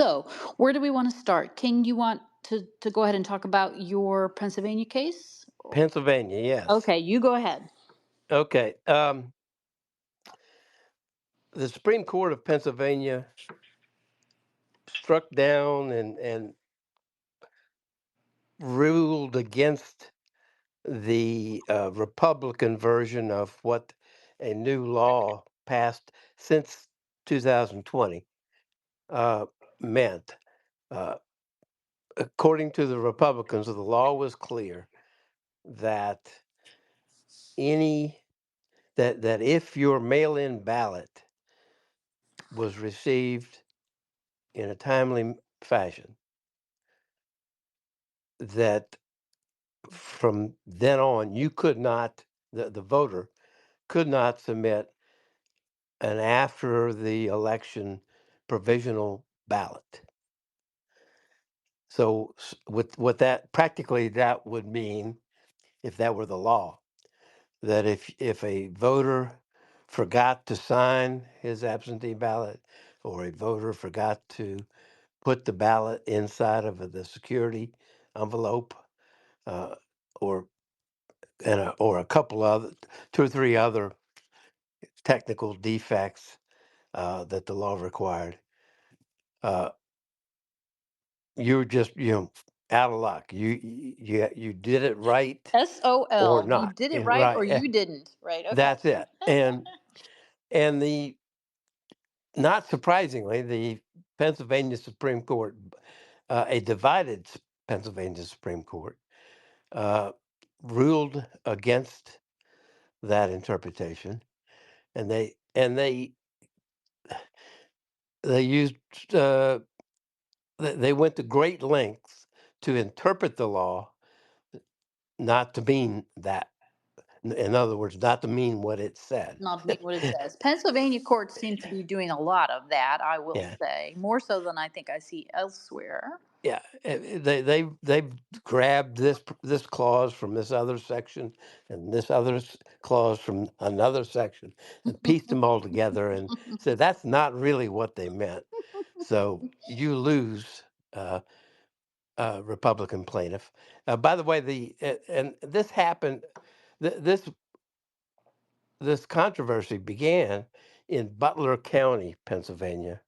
So, where do we want to start? King, you want to go ahead and talk about your Pennsylvania case? Pennsylvania, yes. Okay, you go ahead. Okay. The Supreme Court of Pennsylvania struck down and ruled against the Republican version of what a new law passed since 2020 uh, meant. Uh, According to the Republicans, the law was clear that any that if your mail-in ballot was received in a timely fashion, that from then on you could not the voter could not submit an after the election provisional ballot. So with what that practically that would mean, if that were the law, that if a voter forgot to sign his absentee ballot, or a voter forgot to put the ballot inside of the security envelope, uh, or or a couple other, two or three other technical defects that the law required, uh, you're just out of luck. You did it right or SOL. You not. did it right or Right. you didn't, right? Okay. That's it. And the not surprisingly, the Pennsylvania Supreme Court, a divided Pennsylvania Supreme Court, uh, ruled against that interpretation, and they used they went to great lengths to interpret the law not to mean that. In other words, not to mean what it said. Not being what it says. Pennsylvania courts seem to be doing a lot of that, I will Yeah, say, more so than I think I see elsewhere. yeah. They've grabbed this clause from this other section and this other clause from another section and pieced them all together and said that's not really what they meant. So you lose. Republican plaintiff. By the way, and this happened. This controversy began in Butler County, Pennsylvania,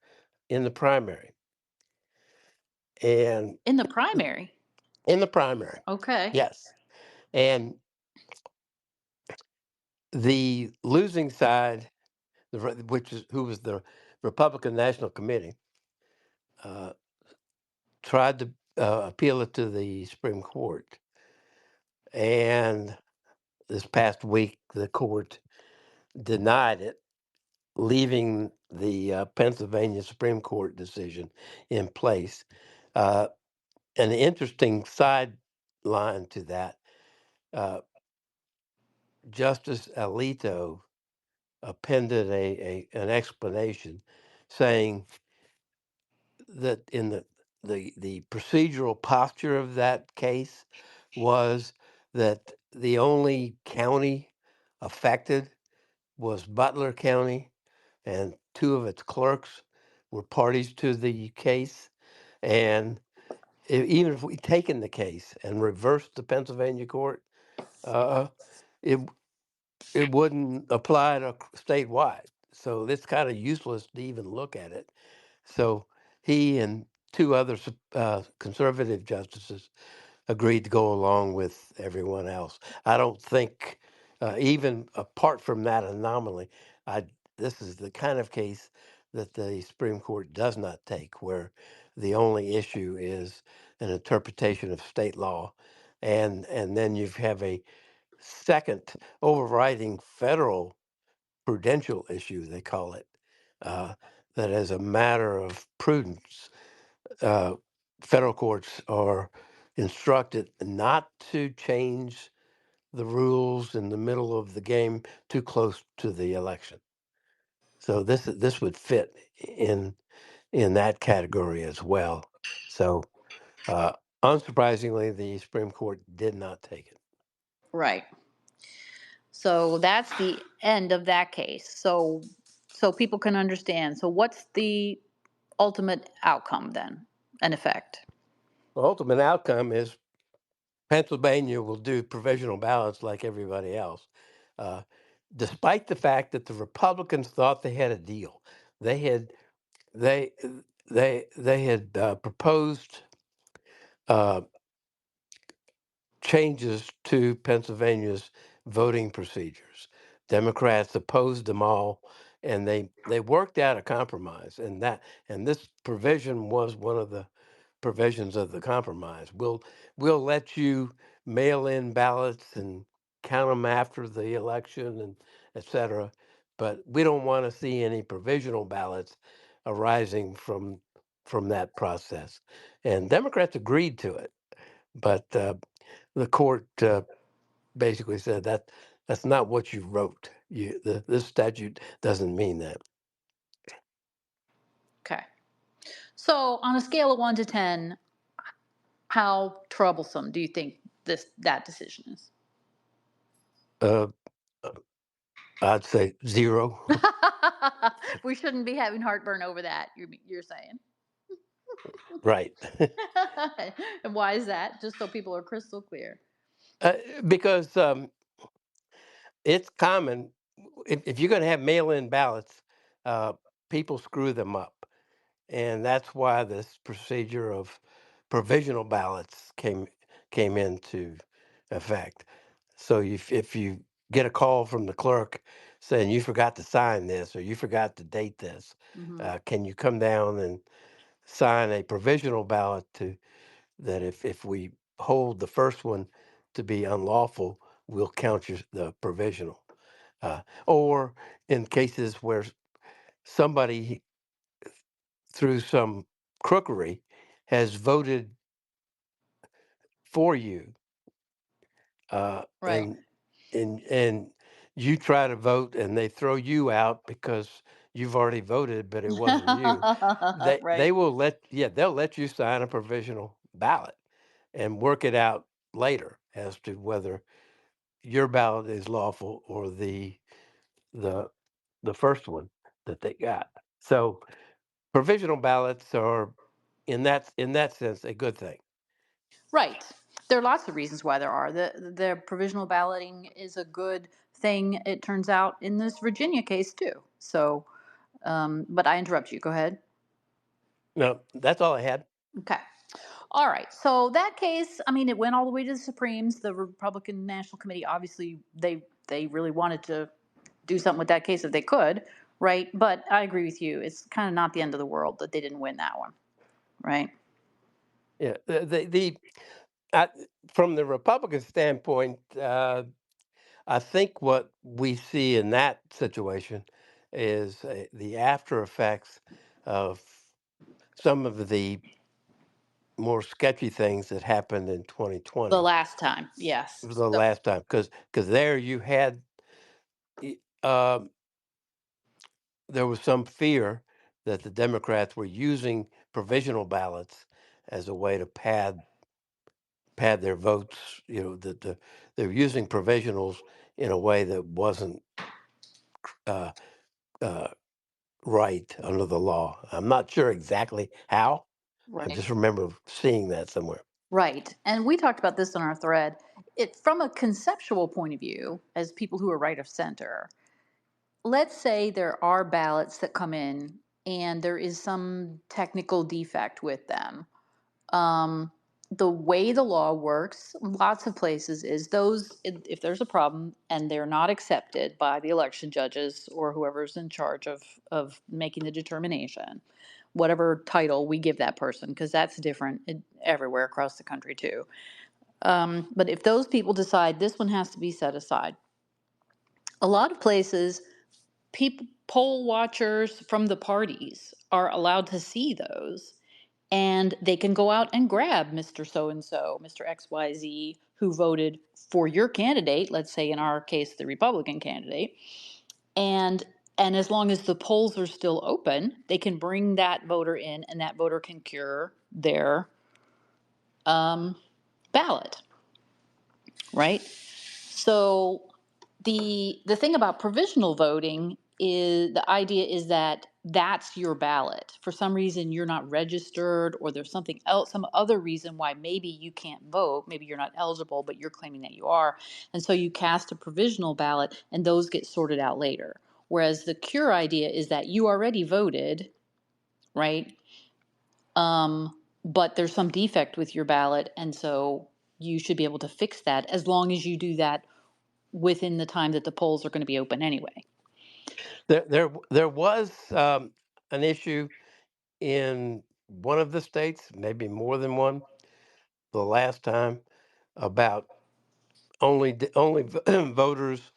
in the primary, and In the primary. in the primary, Okay. yes, and the losing side, which is who was the Republican National Committee, uh, tried to appeal it to the Supreme Court, and this past week the court denied it, leaving the Pennsylvania Supreme Court decision in place. Uh, an interesting sideline to that, uh, Justice Alito appended an explanation saying that in the procedural posture of that case was that the only county affected was Butler County, and two of its clerks were parties to the case. And even if we taken the case and reversed the Pennsylvania court, uh, it it wouldn't apply to statewide. So it's kind of useless to even look at it. So he and two other conservative justices agreed to go along with everyone else. I don't think, even apart from that anomaly, I this is the kind of case that the Supreme Court does not take, where the only issue is an interpretation of state law, and then you have a second overriding federal prudential issue, they call it, uh, that as a matter of prudence, uh, federal courts are instructed not to change the rules in the middle of the game too close to the election. So this would fit in that category as well. So uh, unsurprisingly, the Supreme Court did not take it. Right. So that's the end of that case. So people can understand. So what's the ultimate outcome then, an effect? The ultimate outcome is Pennsylvania will do provisional ballots like everybody else, uh, despite the fact that the Republicans thought they had a deal. They had they they had proposed uh, changes to Pennsylvania's voting procedures. Democrats opposed them all, and they worked out a compromise. And this provision was one of the provisions of the compromise. We'll let you mail in ballots and count them after the election and et cetera, but we don't want to see any provisional ballots arising from that process. And Democrats agreed to it, but the court basically said that that's not what you wrote. This statute doesn't mean that. Okay. So on a scale of 1 to 10, how troublesome do you think that decision is? Uh, I'd say zero. We shouldn't be having heartburn over that, you're saying. Right. And why is that? Just so people are crystal clear. uh, because it's common if you're going to have mail-in ballots, uh, people screw them up, and that's why this procedure of provisional ballots came into effect. So if you get a call from the clerk saying you forgot to sign this or you forgot to date this, Hmm. can you come down and sign a provisional ballot to that if we hold the first one to be unlawful, we'll count the provisional. Or in cases where somebody through some crookery has voted for you, uh, Right. and and you try to vote and they throw you out because you've already voted, but it wasn't you. Right. They will they'll let you sign a provisional ballot and work it out later as to whether your ballot is lawful or the the first one that they got. So provisional ballots are in that sense a good thing. Right. There are lots of reasons why there are. The provisional balloting is a good thing, it turns out, in this Virginia case, too. So, but I interrupt you. Go ahead. No, that's all I had. Okay. All right. So that case, I mean, it went all the way to the Supremes. The Republican National Committee, obviously, they really wanted to do something with that case if they could, right? But I agree with you. It's kind of not the end of the world that they didn't win that one, right? Yeah, uh, from the Republican standpoint, I think what we see in that situation is the after effects of some of the more sketchy things that happened in The 2020, last time, yes. the So, last time, because there you had y- um, there was some fear that the Democrats were using provisional ballots as a way to pad their votes. They're using provisionals in a way that wasn't uh, uh, right under the law. I'm not sure exactly how. I right. just remember seeing that somewhere. Right. And we talked about this on our thread. It from a conceptual point of view, as people who are right of center, let's say there are ballots that come in and there is some technical defect with them. Um, the way the law works, lots of places, is those, if there's a problem and they're not accepted by the election judges or whoever's in charge of making the determination, whatever title we give that person, because that's different everywhere across the country too. But if those people decide this one has to be set aside, a lot of places, people, poll watchers from the parties are allowed to see those, and they can go out and grab Mr. So and so, Mr. XYZ, who voted for your candidate, let's say in our case, the Republican candidate. And and as long as the polls are still open, they can bring that voter in and that voter can cure their um, ballot, right? So the thing about provisional voting is the idea is that that's your ballot. For some reason, you're not registered, or there's something else, some other reason why maybe you can't vote. Maybe you're not eligible, but you're claiming that you are. And so you cast a provisional ballot, and those get sorted out later. Whereas the cure idea is that you already voted, right? But there's some defect with your ballot, and so you should be able to fix that as long as you do that within the time that the polls are going to be open anyway. There was an issue in one of the states, maybe more than one, the last time about only voters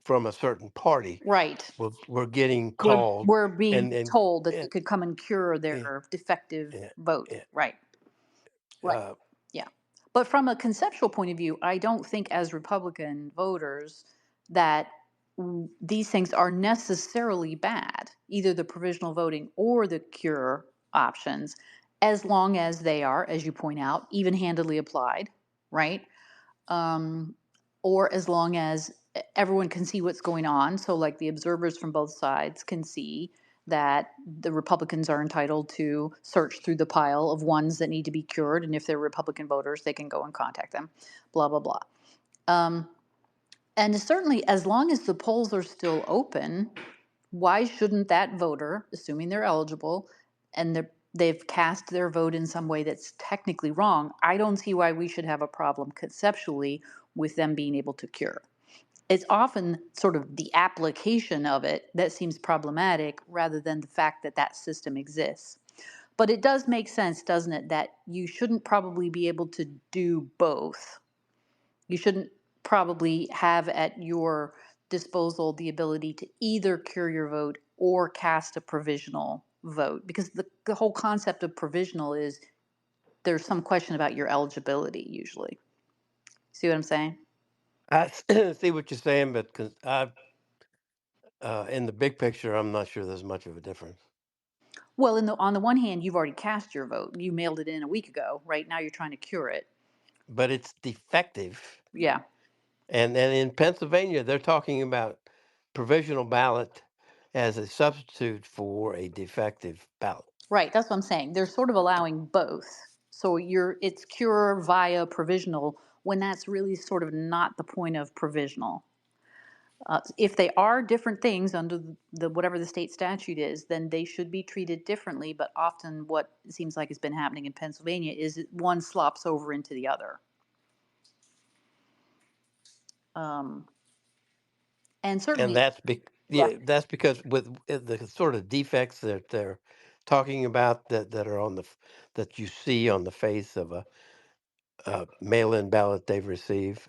from a certain party Right. were getting We're called, we're being and told that they and, could come and cure and, their defective vote. and Right. Right. uh, Yeah. But from a conceptual point of view, I don't think as Republican voters that these things are necessarily bad, either the provisional voting or the cure options, as long as they are, as you point out, even handedly applied, right? um, or as long as everyone can see what's going on. So, like the observers from both sides can see that the Republicans are entitled to search through the pile of ones that need to be cured. And if they're Republican voters, they can go and contact them, blah, blah, blah. Um, and certainly, as long as the polls are still open, why shouldn't that voter, assuming they're eligible and they've cast their vote in some way that's technically wrong, I don't see why we should have a problem conceptually with them being able to cure. It's often sort of the application of it that seems problematic rather than the fact that that system exists. But it does make sense, doesn't it, that you shouldn't probably be able to do both. You shouldn't probably have at your disposal the ability to either cure your vote or cast a provisional vote, because the whole concept of provisional is there's some question about your eligibility usually. See what I'm saying? I see what you're saying, but in the big picture, I'm not sure there's much of a difference. Well, on the one hand, you've already cast your vote. You mailed it in a week ago. Right now, you're trying to cure it. But it's defective, Yeah, and in Pennsylvania, they're talking about provisional ballot as a substitute for a defective ballot. right. That's what I'm saying. They're sort of allowing both. So it's cure via provisional when that's really sort of not the point of provisional. If they are different things under the whatever the state statute is, then they should be treated differently. But often, what it seems like has been happening in Pennsylvania is one slops over into the other. Um, and And certainly, yeah, yeah, that's because with the sort of defects that they're talking about that are that you see on the face of a mail-in ballot they've received,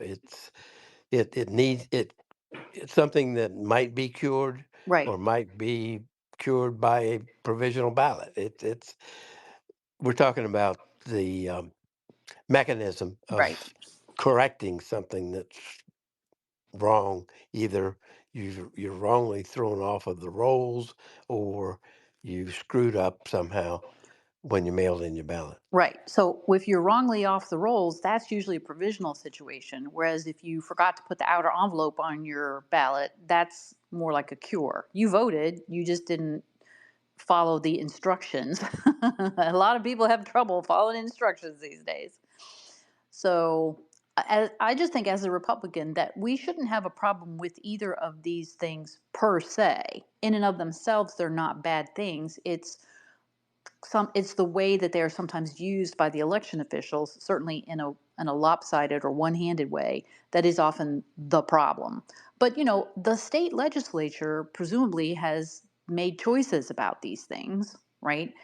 it needs it's something that might be cured right, or might be cured by a provisional ballot. It's we're talking about the mechanism right, of correcting something that's wrong. Either you're wrongly thrown off of the rolls, or you screwed up somehow when you mailed in your ballot. right. So if you're wrongly off the rolls, that's usually a provisional situation. Whereas if you forgot to put the outer envelope on your ballot, that's more like a cure. You voted, you just didn't follow the instructions. A lot of people have trouble following instructions these days. So I just think, as a Republican, that we shouldn't have a problem with either of these things per se. In and of themselves, they're not bad things. It's the way that they are sometimes used by the election officials, certainly in a lopsided or one-handed way, that is often the problem. But the state legislature presumably has made choices about these things, right?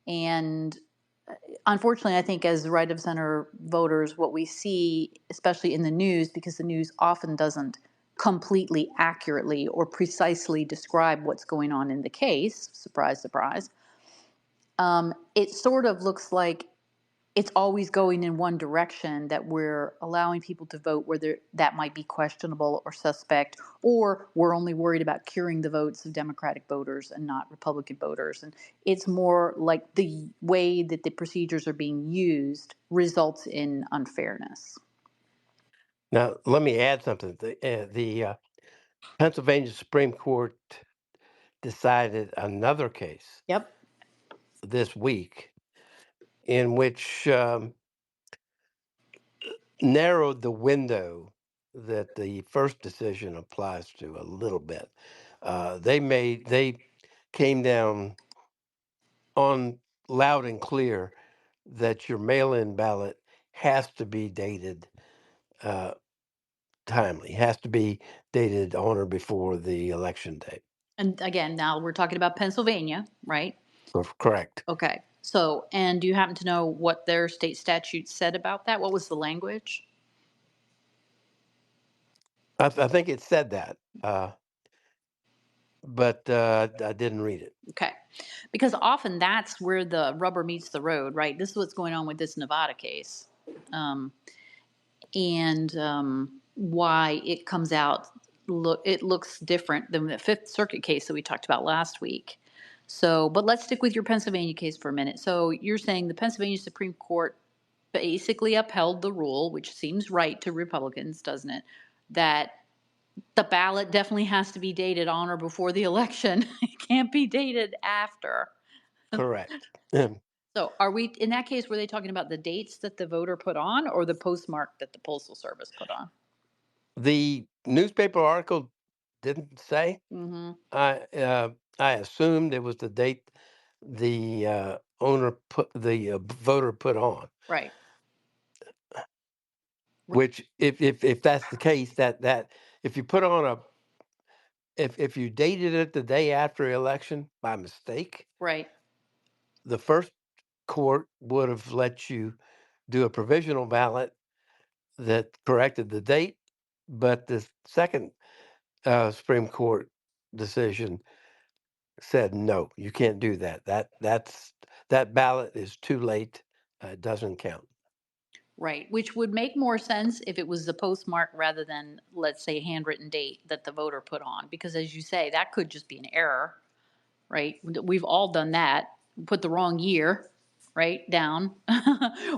And unfortunately, I think as right of center voters, what we see, especially in the news, because the news often doesn't completely accurately or precisely describe what's going on in the case, surprise, surprise, it sort of looks like it's always going in one direction, that we're allowing people to vote where that might be questionable or suspect, or we're only worried about curing the votes of Democratic voters and not Republican voters. And it's more like the way that the procedures are being used results in unfairness. Now, let me add something. The Pennsylvania Supreme Court decided another case Yep. this week in which narrowed the window that the first decision applies to a little bit. They came down on loud and clear that your mail-in ballot has to be dated uh, timely, has to be dated on or before the election date. And again, now we're talking about Pennsylvania, right? Correct. Okay. So, and do you happen to know what their state statute said about that? What was the language? I think it said that, but I didn't read it. Okay. Because often that's where the rubber meets the road, right? This is what's going on with this Nevada case. Um, and why it comes out, it looks different than the Fifth Circuit case that we talked about last week. So, but let's stick with your Pennsylvania case for a minute. So you're saying the Pennsylvania Supreme Court basically upheld the rule, which seems right to Republicans, doesn't it? That the ballot definitely has to be dated on or before the election. It can't be dated after. Correct. So are we, in that case, were they talking about the dates that the voter put on or the postmark that the Postal Service put on? The newspaper article didn't say. Mm-hmm. I assumed it was the date the owner put the voter put on. Right. Which, if that's the case, that if you put on a if you dated it the day after election by mistake, Right. the first court would have let you do a provisional ballot that corrected the date, but the second Supreme Court decision said no, you can't do that. That ballot is too late. It doesn't count. Right. Which would make more sense if it was the postmark rather than, let's say, handwritten date that the voter put on. Because as you say, that could just be an error, right? We've all done that. Put the wrong year, right, down,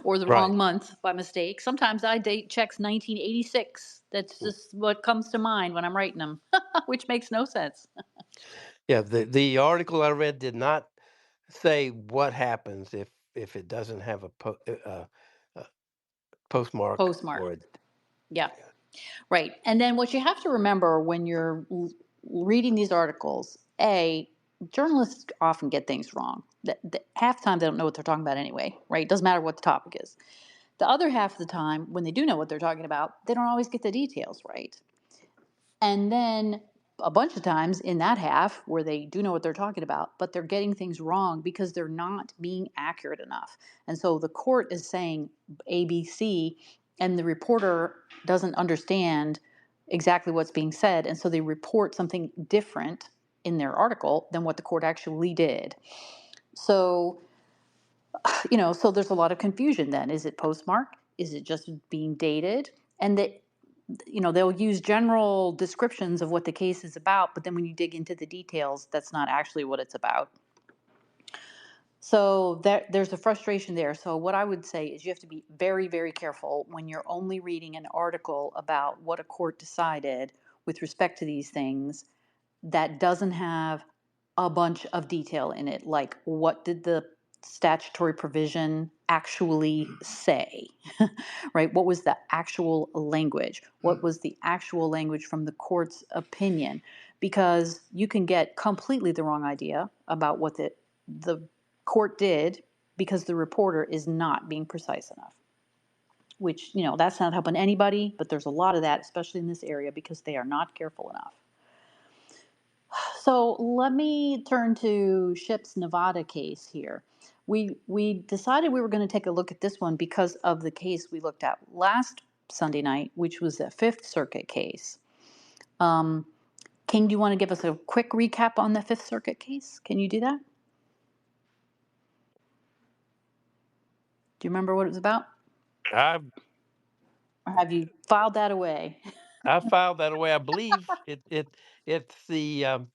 or the Right. wrong month by mistake. Sometimes I date checks 1986. That's just what comes to mind when I'm writing them, which makes no sense. Yeah. The article I read did not say what happens if it doesn't have a postmark Postmark. or a, Yeah. Right. And then what you have to remember when you're reading these articles, journalists often get things wrong. Half the time they don't know what they're talking about anyway, right? Doesn't matter what the topic is. The other half of the time, when they do know what they're talking about, they don't always get the details right. And then a bunch of times in that half where they do know what they're talking about, but they're getting things wrong because they're not being accurate enough. And so the court is saying ABC, and the reporter doesn't understand exactly what's being said. And so they report something different in their article than what the court actually did. So, so there's a lot of confusion then. Is it postmark? Is it just being dated? And that they'll use general descriptions of what the case is about, but then when you dig into the details, that's not actually what it's about. So there's a frustration there. So what I would say is you have to be very, very careful when you're only reading an article about what a court decided with respect to these things that doesn't have a bunch of detail in it, like what did the statutory provision actually say? Right? What was the actual language? What was the actual language from the court's opinion? Because you can get completely the wrong idea about what the court did because the reporter is not being precise enough. Which, that's not helping anybody, but there's a lot of that, especially in this area, because they are not careful enough. So let me turn to Ship's Nevada case here. We decided we were going to take a look at this one because of the case we looked at last Sunday night, which was a Fifth Circuit case. Um, King, do you want to give us a quick recap on the Fifth Circuit case? Can you do that? Do you remember what it was about? I Or have you filed that away? I filed that away. I believe it's the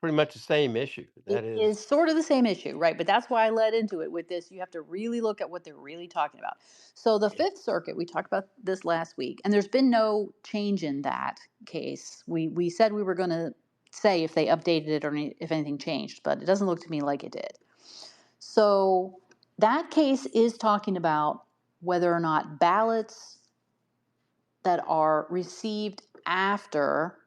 pretty much the same issue. It That is, is sort of the same issue, right? But that's why I led into it with this. You have to really look at what they're really talking about. So the yeah. Fifth Circuit, we talked about this last week, and there's been no change in that case. We said we were going to say if they updated it or if anything changed, but it doesn't look to me like it did. So that case is talking about whether or not ballots that are received after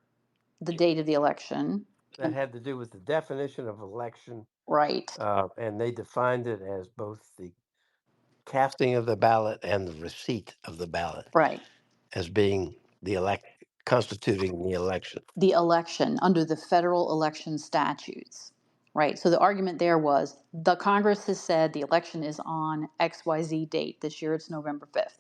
the date of the election, That had to do with the definition of election, right, and they defined it as both the casting of the ballot and the receipt of the ballot right, as being constituting the election. the election under the federal election statutes, right? So the argument there was the Congress has said the election is on XYZ date. This year it's November 5th.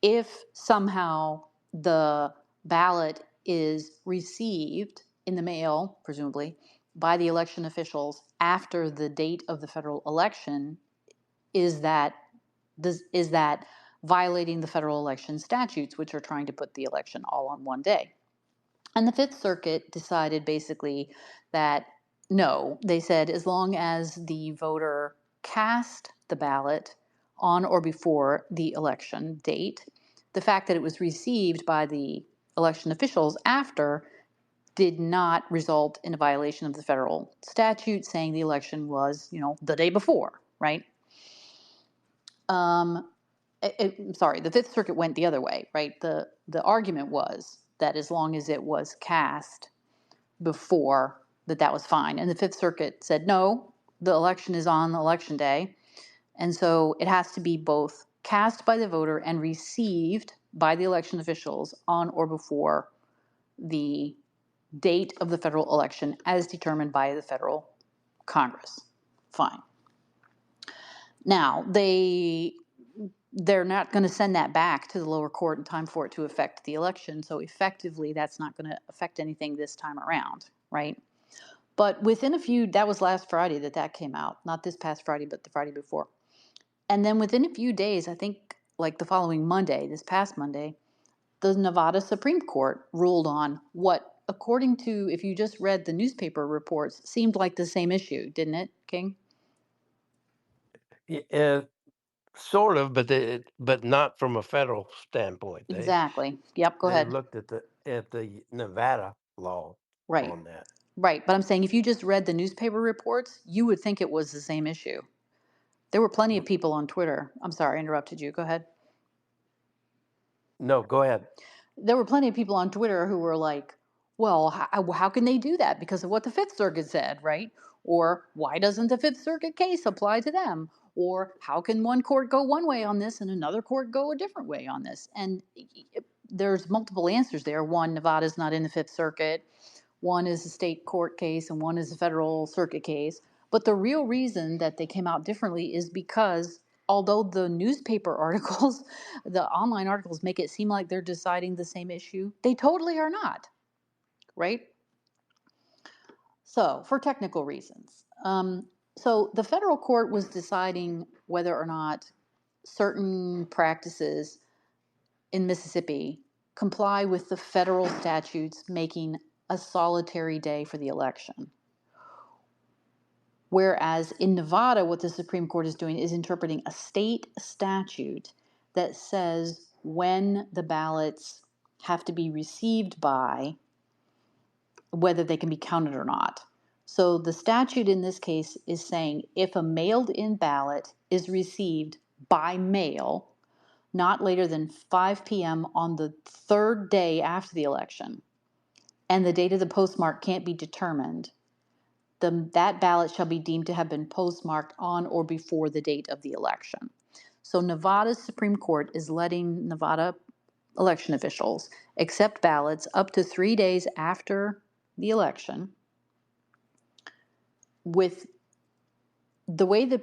If somehow the ballot is received in the mail, presumably, by the election officials after the date of the federal election, is that is that violating the federal election statutes, which are trying to put the election all on one day? And the Fifth Circuit decided basically that no, they said as long as the voter cast the ballot on or before the election date, the fact that it was received by the election officials after did not result in a violation of the federal statute saying the election was, the day before, right? Um, sorry, the Fifth Circuit went the other way, right? The argument was that as long as it was cast before, that was fine. And the Fifth Circuit said, no, the election is on election day. And so it has to be both cast by the voter and received by the election officials on or before the date of the federal election as determined by the federal Congress. Fine. Now, they're not going to send that back to the lower court in time for it to affect the election. So effectively, that's not going to affect anything this time around, right? But within that was last Friday that came out, not this past Friday, but the Friday before. And then within a few days, I think like the following Monday, this past Monday, the Nevada Supreme Court ruled on what, according to, if you just read the newspaper reports, seemed like the same issue, didn't it, King? Sort of, but not from a federal standpoint. Exactly. Yep, go They ahead. looked at the Nevada law Right. on that. Right. But I'm saying if you just read the newspaper reports, you would think it was the same issue. There were plenty of people on Twitter. I'm sorry, I interrupted you. Go ahead. No, go ahead. There were plenty of people on Twitter who were like, well, how can they do that because of what the Fifth Circuit said, right? Or why doesn't the Fifth Circuit case apply to them? Or how can one court go one way on this and another court go a different way on this? And there's multiple answers there. One, Nevada's not in the Fifth Circuit. One is a state court case and one is a federal circuit case. But the real reason that they came out differently is because although the newspaper articles, the online articles make it seem like they're deciding the same issue, they totally are not, right? So, for technical reasons. So, the federal court was deciding whether or not certain practices in Mississippi comply with the federal statutes making a solitary day for the election. Whereas in Nevada, what the Supreme Court is doing is interpreting a state statute that says when the ballots have to be received by, whether they can be counted or not. So the statute in this case is saying if a mailed in ballot is received by mail, not later than 5 p.m. on the third day after the election, and the date of the postmark can't be determined, that ballot shall be deemed to have been postmarked on or before the date of the election. So Nevada's Supreme Court is letting Nevada election officials accept ballots up to 3 days after the election with the way the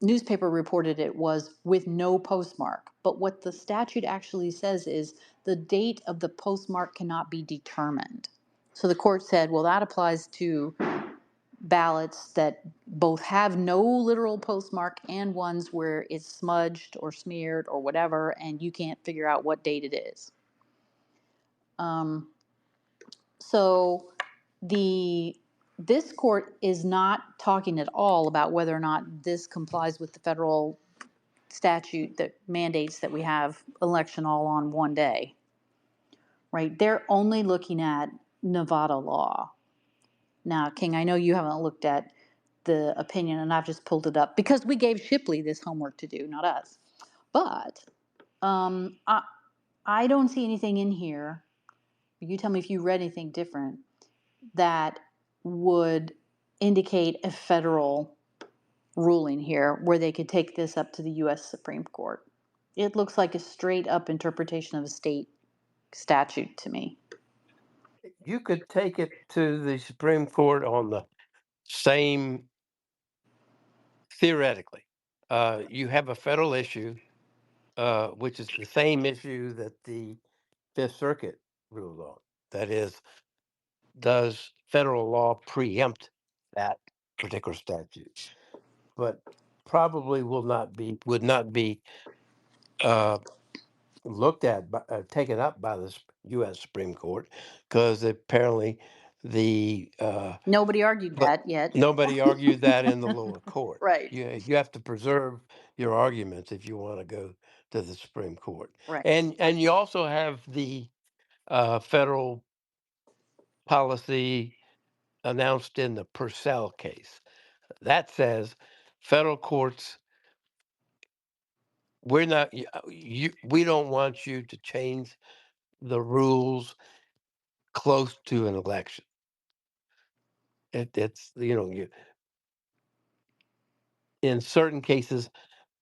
newspaper reported it was with no postmark. But what the statute actually says is the date of the postmark cannot be determined. So the court said, well, that applies to ballots that both have no literal postmark and ones where it's smudged or smeared or whatever, and you can't figure out what date it is. So this court is not talking at all about whether or not this complies with the federal statute that mandates that we have election all on one day, right? They're only looking at Nevada law. Now, King, I know you haven't looked at the opinion, and I've just pulled it up because we gave Shipley this homework to do, not us. But um, I, I don't see anything in here. You tell me if you read anything different that would indicate a federal ruling here where they could take this up to the U.S. Supreme Court. It looks like a straight up interpretation of a state statute to me. You could take it to the Supreme Court on the same, theoretically. You have a federal issue, which is the same issue that the Fifth Circuit ruled on. That is, does federal law preempt that particular statute? But probably would not be uh, looked at, taken up by the U.S. Supreme Court, because apparently the Nobody argued but that yet. nobody argued that in the lower court. Right, You have to preserve your arguments if you want to go to the Supreme Court, right. and you also have the federal policy announced in the Purcell case that says federal courts, we're not we don't want you to change the rules close to an election. It's in certain cases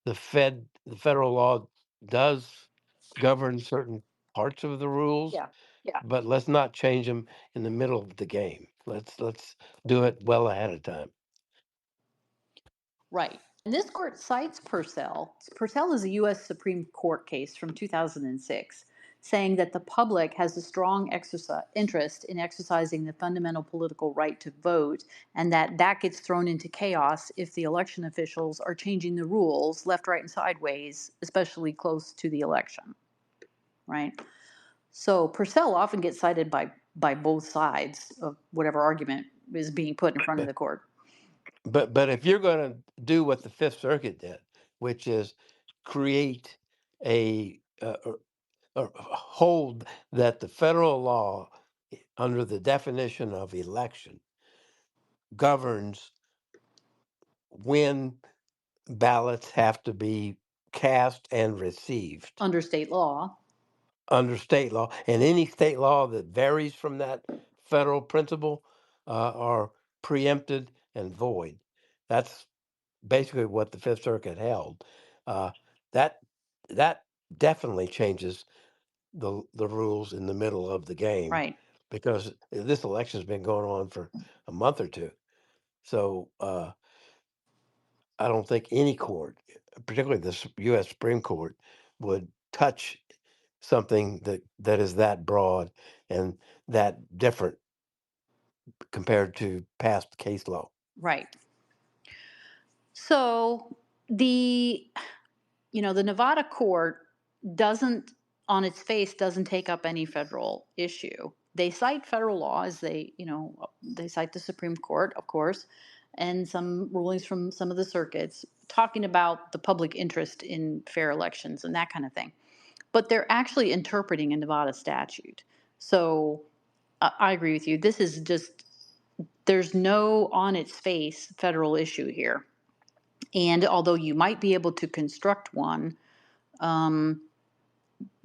the federal law does govern certain parts of the rules, Yeah, but let's not change them in the middle of the game. Let's do it well ahead of time. right. And this court cites Purcell. Purcell is a U.S. Supreme Court case from 2006 saying that the public has a strong interest in exercising the fundamental political right to vote, and that gets thrown into chaos if the election officials are changing the rules left, right, and sideways, especially close to the election, right? So Purcell often gets cited by both sides of whatever argument is being put in front of But the court. but if you're going to do what the Fifth Circuit did, which is create a hold that the federal law, under the definition of election, governs when ballots have to be cast and received Under state law. under state law, and any state law that varies from that federal principle are preempted and void. That's basically what the Fifth Circuit held. Uh, that that definitely changes the rules in the middle of the game, Right, because this election's been going on for a month or two. So I don't think any court, particularly the U.S. Supreme Court, would touch something that is that broad and that different compared to past case law. right. So the the Nevada court doesn't, on its face, doesn't take up any federal issue. They cite federal law as they cite the Supreme Court, of course, and some rulings from some of the circuits talking about the public interest in fair elections and that kind of thing. But they're actually interpreting a Nevada statute. So I agree with you. This is just, there's no on its face federal issue here. And although you might be able to construct one, um,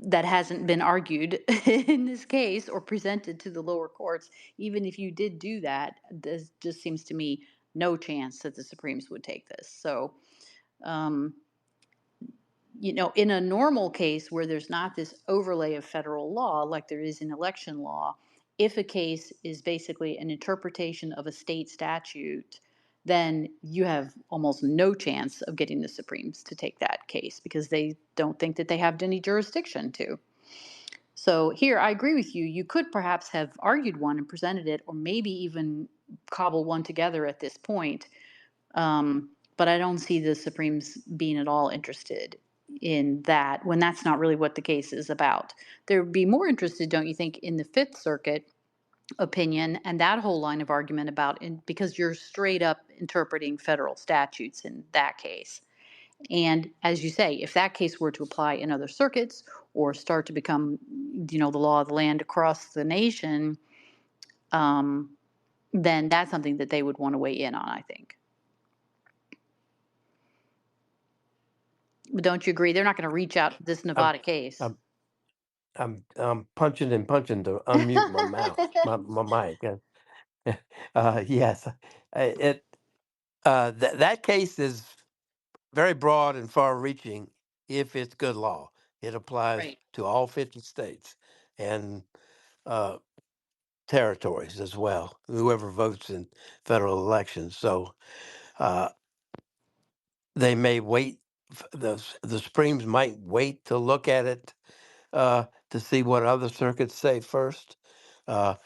that hasn't been argued in this case or presented to the lower courts, even if you did do that, this just seems to me no chance that the Supremes would take this. So, um, in a normal case where there's not this overlay of federal law like there is in election law, if a case is basically an interpretation of a state statute, then you have almost no chance of getting the Supremes to take that case because they don't think that they have any jurisdiction to. So here, I agree with you. You could perhaps have argued one and presented it, or maybe even cobble one together at this point. But I don't see the Supremes being at all interested in that when that's not really what the case is about. They would be more interested, don't you think, in the Fifth Circuit opinion and that whole line of argument about, because you're straight up interpreting federal statutes in that case. And as you say, if that case were to apply in other circuits or start to become, the law of the land across the nation, um, then that's something that they would want to weigh in on, I think. But don't you agree? They're not going to reach out to this I'm Nevada case. I'm I'm punching and punching to unmute my mouth, my mic. Yes, it that case is very broad and far-reaching if it's good law. It applies Right. to all 50 states and uh, territories as well, whoever votes in federal elections. So uh, they may wait, the Supremes might wait to look at it to see what other circuits say first. Uh,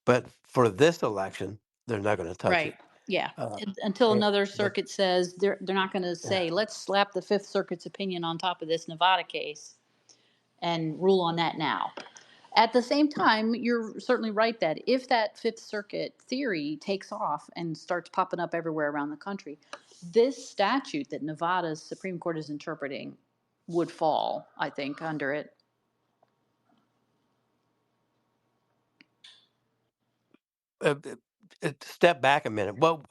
but for this election, they're not going to touch Right. it. Yeah. Uh, Until eh, another but circuit says they're not going to say, let's slap the Fifth Circuit's opinion on top of this Nevada case and rule on that now. At the same time, you're certainly right that if that Fifth Circuit theory takes off and starts popping up everywhere around the country, this statute that Nevada's Supreme Court is interpreting would fall, I think, under it. uh, step back a minute. Well,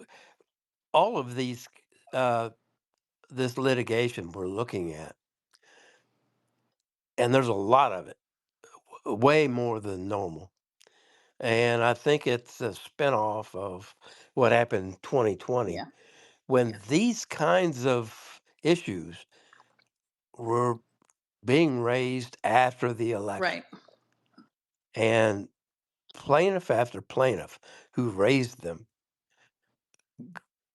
all of these, uh, this litigation we're looking at, and there's a lot of it, way more than normal. And I think it's a spinoff of what happened in 2020 Yeah. when these kinds of issues were being raised after the election. Right. And plaintiff after plaintiff who raised them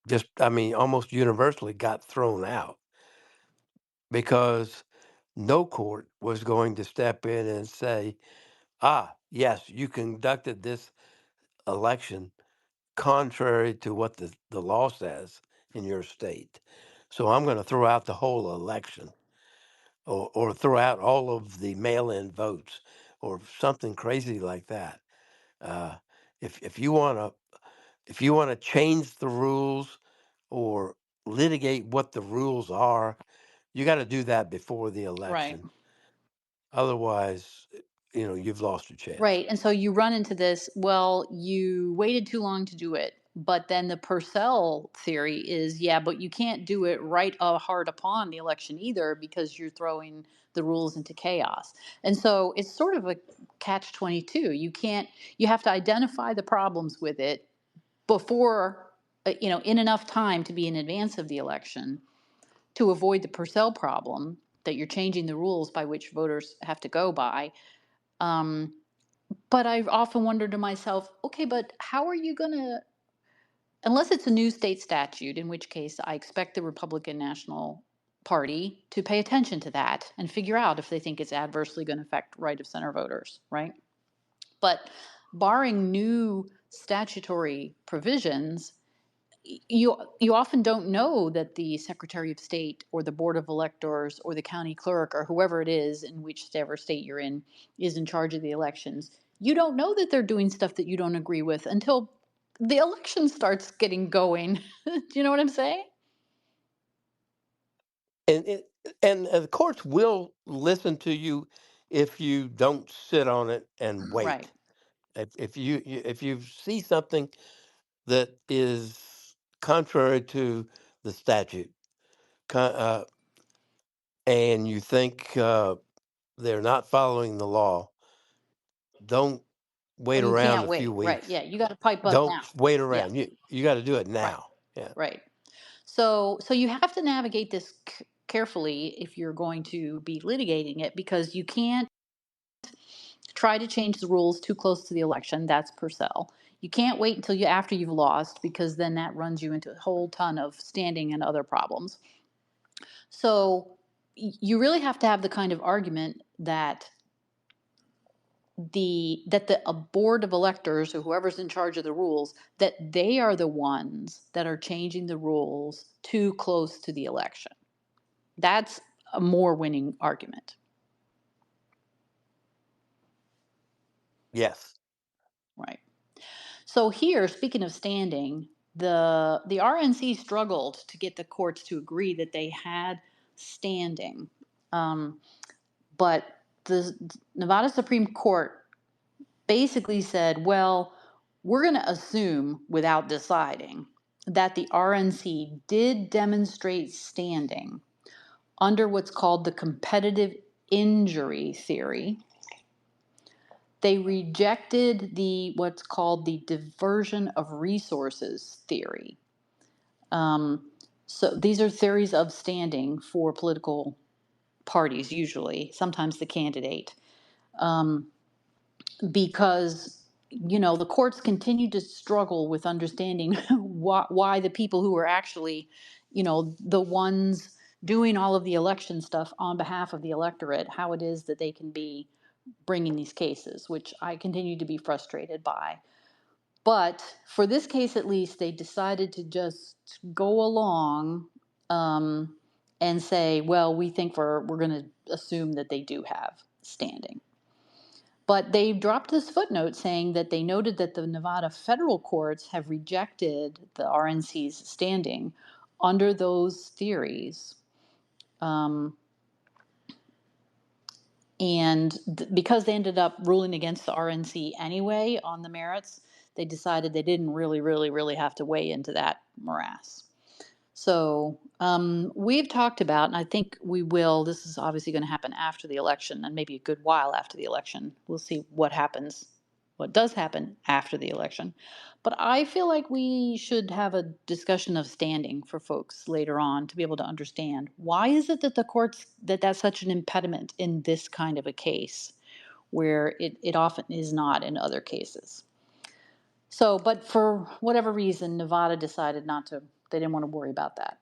just, I mean, almost universally got thrown out because no court was going to step in and say, yes, you conducted this election contrary to what the law says in your state. So I'm going to throw out the whole election or throw out all of the mail in votes or something crazy like that. Uh, if you want to if you want to change the rules or litigate what the rules are, you got to do that before the Right. election. Otherwise, you've lost your chance. Right. And so you run into this, well, you waited too long to do it. But then the Purcell theory is, yeah, but you can't do it right hard upon the election either because you're throwing the rules into chaos. And so it's sort of a catch 22. You have to identify the problems with it before, in enough time to be in advance of the election to avoid the Purcell problem that you're changing the rules by which voters have to go by. Um, but I've often wondered to myself, okay, but how are you going to, unless it's a new state statute, in which case I expect the Republican National Party to pay attention to that and figure out if they think it's adversely going to affect right of center voters, right? But barring new statutory provisions, you often don't know that the Secretary of State or the Board of Electors or the county clerk or whoever it is in whichever state you're in is in charge of the elections. You don't know that they're doing stuff that you don't agree with until the election starts getting going. Do you know what I'm saying? And the courts will listen to you if you don't sit on it and Right. wait. If you see something that is contrary to the statute, and you think they're not following the law, don't Oh, wait you around can't a few wait. Right. weeks. Yeah. You got to pipe up Don't now. wait Yeah. around. You got to do it Right. now. Yeah. Right. So you have to navigate this carefully if you're going to be litigating it because you can't try to change the rules too close to the election. That's Purcell. You can't wait until after you've lost because then that runs you into a whole ton of standing and other problems. So you really have to have the kind of argument that the a board of electors or whoever's in charge of the rules that they are the ones that are changing the rules too close to the election. That's a more winning argument, Yes. right? So here, speaking of standing, the RNC struggled to get the courts to agree that they had standing, um, but the Nevada Supreme Court basically said, well, We're going to assume, without deciding, that the RNC did demonstrate standing under what's called the competitive injury theory. They rejected the what's called the diversion of resources theory. Um, so these are theories of standing for political parties, usually, sometimes the candidate, um, because the courts continue to struggle with understanding why the people who are actually, the ones doing all of the election stuff on behalf of the electorate, how it is that they can be bringing these cases, which I continue to be frustrated by. But for this case, at least, they decided to just go along, um, and say, well, we think we're going to assume that they do have standing. But they dropped this footnote saying that they noted that the Nevada federal courts have rejected the RNC's standing under those theories. Um, and because they ended up ruling against the RNC anyway on the merits, they decided they didn't really, really, really have to weigh into that morass. So we've talked about, and I think we will, this is obviously going to happen after the election and maybe a good while after the election. We'll see what happens, what does happen after the election. But I feel like we should have a discussion of standing for folks later on to be able to understand why is it that the courts, that's such an impediment in this kind of a case where it often is not in other cases. So, but for whatever reason, Nevada decided not to, they didn't want to worry about that.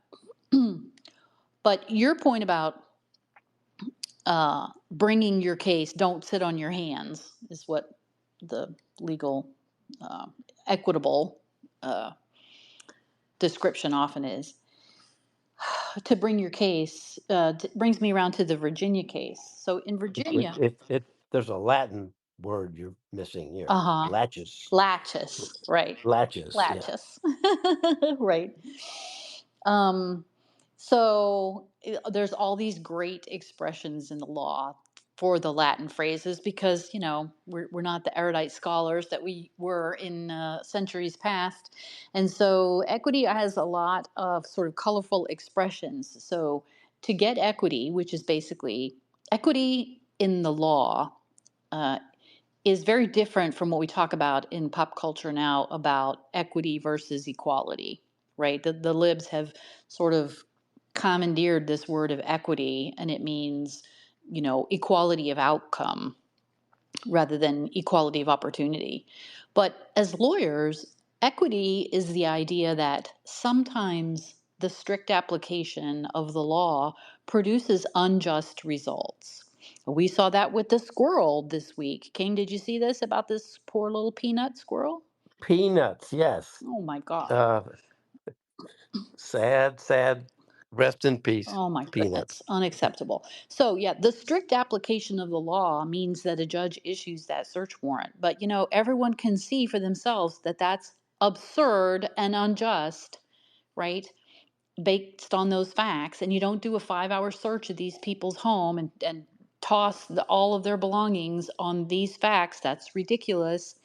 But your point about bringing your case, don't sit on your hands, is what the legal, uh, equitable uh, description often is. To bring your case brings me around to the Virginia case. So in Virginia, There's a Latin word you're missing here. uh huh, Latches. laches, right? Latches, yeah. Laches, right? Um, so there's all these great expressions in the law for the Latin phrases because we're not the erudite scholars that we were in centuries past, and so equity has a lot of sort of colorful expressions. So to get equity, which is basically equity in the law, uh, is very different from what we talk about in pop culture now about equity versus equality, right? The libs have sort of commandeered this word of equity, and it means, equality of outcome rather than equality of opportunity. But as lawyers, equity is the idea that sometimes the strict application of the law produces unjust results. We saw that with the squirrel this week. King, did you see this about this poor little peanut squirrel? Peanuts, yes. Oh my God. Uh, sad, sad. Rest in peace, Oh my Peanuts. goodness, unacceptable. So, yeah, the strict application of the law means that a judge issues that search warrant. But, everyone can see for themselves that that's absurd and unjust, right? Based on those facts. And you don't do a 5-hour search of these people's home and toss all of their belongings on these facts. That's ridiculous.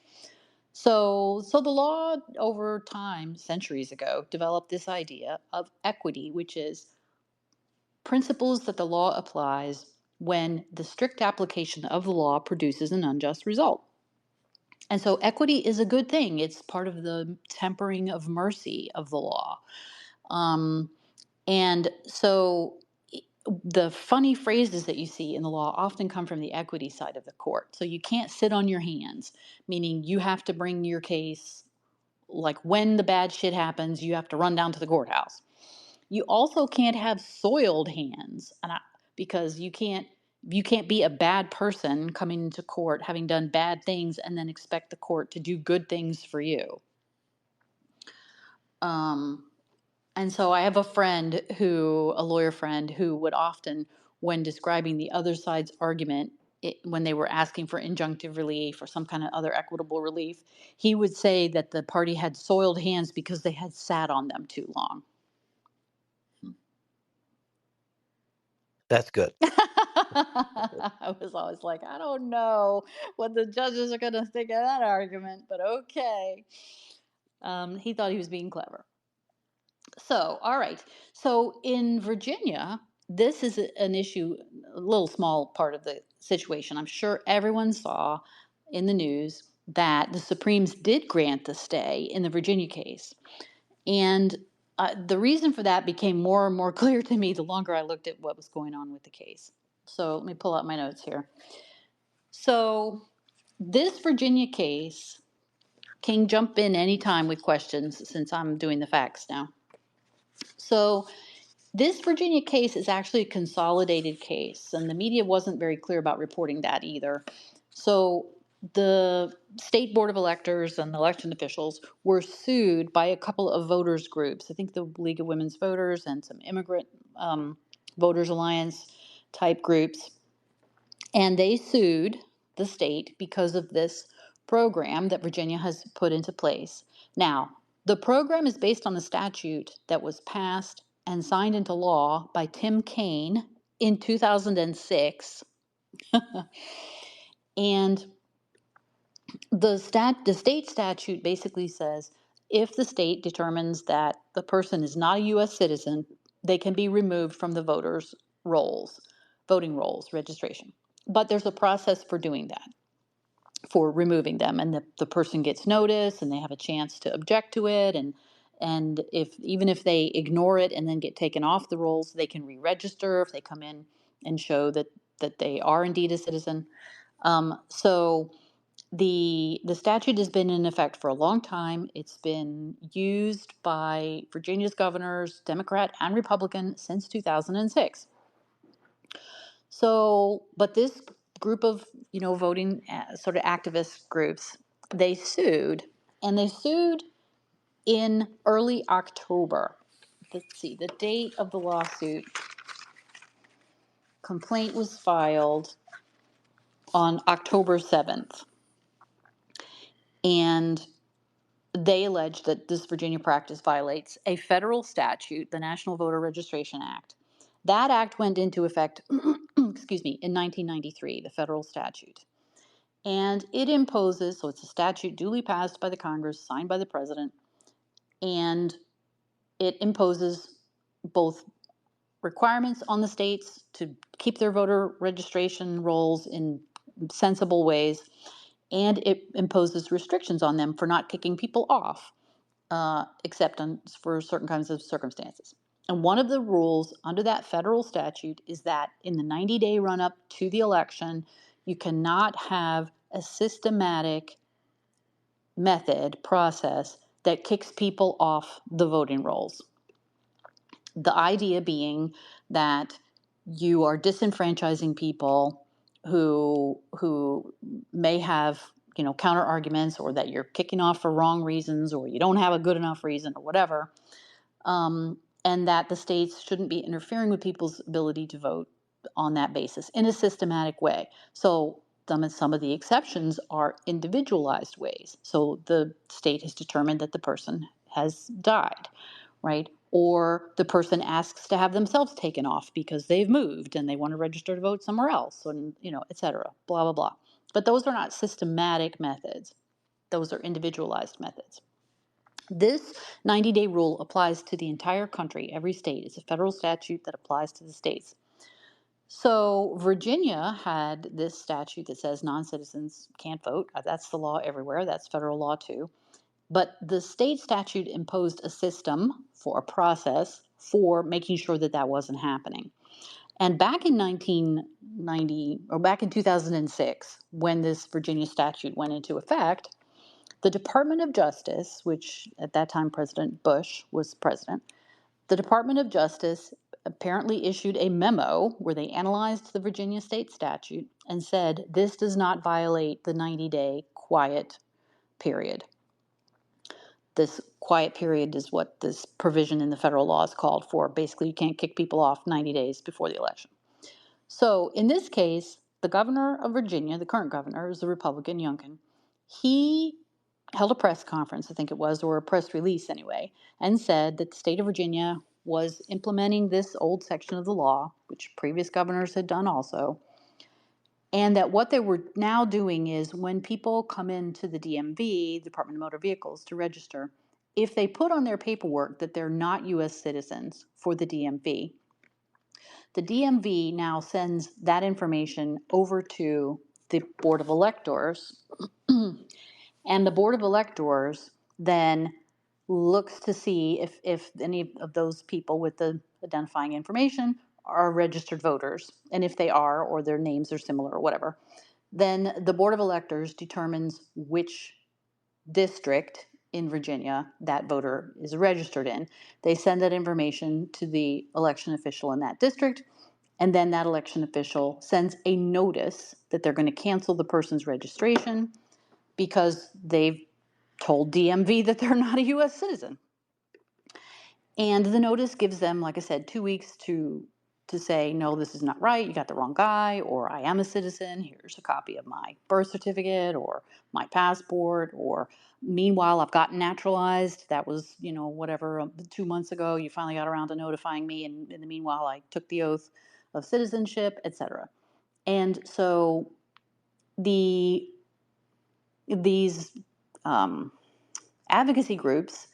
So the law over time, centuries ago, developed this idea of equity, which is principles that the law applies when the strict application of the law produces an unjust result. And so equity is a good thing. It's part of the tempering of mercy of the law. Um, and so the funny phrases that you see in the law often come from the equity side of the court. So you can't sit on your hands, meaning you have to bring your case, like when the bad shit happens, you have to run down to the courthouse. You also can't have soiled hands, because you can't be a bad person coming into court having done bad things and then expect the court to do good things for you. Um, and so I have a lawyer friend, who would often, when describing the other side's argument, when they were asking for injunctive relief or some kind of other equitable relief, he would say that the party had soiled hands because they had sat on them too long. That's good. I was always like, I don't know what the judges are going to think of that argument, but okay. He thought he was being clever. So, all right. So in Virginia, this is an issue, a little small part of the situation. I'm sure everyone saw in the news that the Supremes did grant the stay in the Virginia case. And the reason for that became more and more clear to me the longer I looked at what was going on with the case. So let me pull out my notes here. So this Virginia case, King, jump in anytime with questions since I'm doing the facts now. So this Virginia case is actually a consolidated case, and the media wasn't very clear about reporting that either. So the state board of electors and the election officials were sued by a couple of voters groups. I think the League of Women's Voters and some immigrant voters alliance type groups, and they sued the state because of this program that Virginia has put into place. Now, the program is based on the statute that was passed and signed into law by Tim Kaine in 2006. And the state statute basically says if the state determines that the person is not a US citizen, they can be removed from the voters rolls, voting rolls registration. But there's a process for doing that, for removing them, and the person gets notice and they have a chance to object to it, and if even if they ignore it and then get taken off the rolls, they can re-register if they come in and show that they are indeed a citizen. So the statute has been in effect for a long time. It's been used by Virginia's governors, Democrat and Republican, since 2006. So, but this group of, voting sort of activist groups, they sued, and they sued in early October. Let's see, the date of the lawsuit, complaint was filed on October 7th. And they allege that this Virginia practice violates a federal statute, the National Voter Registration Act. That act went into effect, excuse me, in 1993, the federal statute. And it imposes, so it's a statute duly passed by the Congress, signed by the president, and it imposes both requirements on the states to keep their voter registration rolls in sensible ways, and it imposes restrictions on them for not kicking people off, except for certain kinds of circumstances. And one of the rules under that federal statute is that in the 90-day run up to the election, you cannot have a systematic process that kicks people off the voting rolls. The idea being that you are disenfranchising people who may have counter arguments, or that you're kicking off for wrong reasons, or you don't have a good enough reason, or whatever, and that the states shouldn't be interfering with people's ability to vote on that basis in a systematic way. So some of the exceptions are individualized ways. So the state has determined that the person has died, right? Or the person asks to have themselves taken off because they've moved and they want to register to vote somewhere else, and et cetera, blah, blah, blah. But those are not systematic methods. Those are individualized methods. This 90-day rule applies to the entire country, every state. It's a federal statute that applies to the states. So Virginia had this statute that says non-citizens can't vote. That's the law everywhere. That's federal law too. But the state statute imposed a system, for a process for making sure that that wasn't happening. And back in 1990, or back in 2006, when this Virginia statute went into effect, the Department of Justice, which at that time President Bush was president, the Department of Justice apparently issued a memo where they analyzed the Virginia state statute and said this does not violate the 90-day quiet period. This quiet period is what this provision in the federal law is called for. Basically, you can't kick people off 90 days before the election. So in this case, the governor of Virginia, the current governor, is a Republican, Youngkin. He held a press conference, I think it was, or a press release anyway, and said that the state of Virginia was implementing this old section of the law, which previous governors had done also, and that what they were now doing is when people come into the DMV, Department of Motor Vehicles, to register, if they put on their paperwork that they're not US citizens for the DMV now sends that information over to the Board of Electors, and the Board of Electors then looks to see if any of those people with the identifying information are registered voters. And if they are, or their names are similar or whatever, then the Board of Electors determines which district in Virginia that voter is registered in. They send that information to the election official in that district, and then that election official sends a notice that they're going to cancel the person's registration because they've told DMV that they're not a US citizen. And the notice gives them, like I said, 2 weeks to say, no, this is not right, you got the wrong guy, or I am a citizen, here's a copy of my birth certificate or my passport, or meanwhile, I've gotten naturalized. That was, whatever, 2 months ago, you finally got around to notifying me, and in the meanwhile, I took the oath of citizenship, etc. And so the these advocacy groups,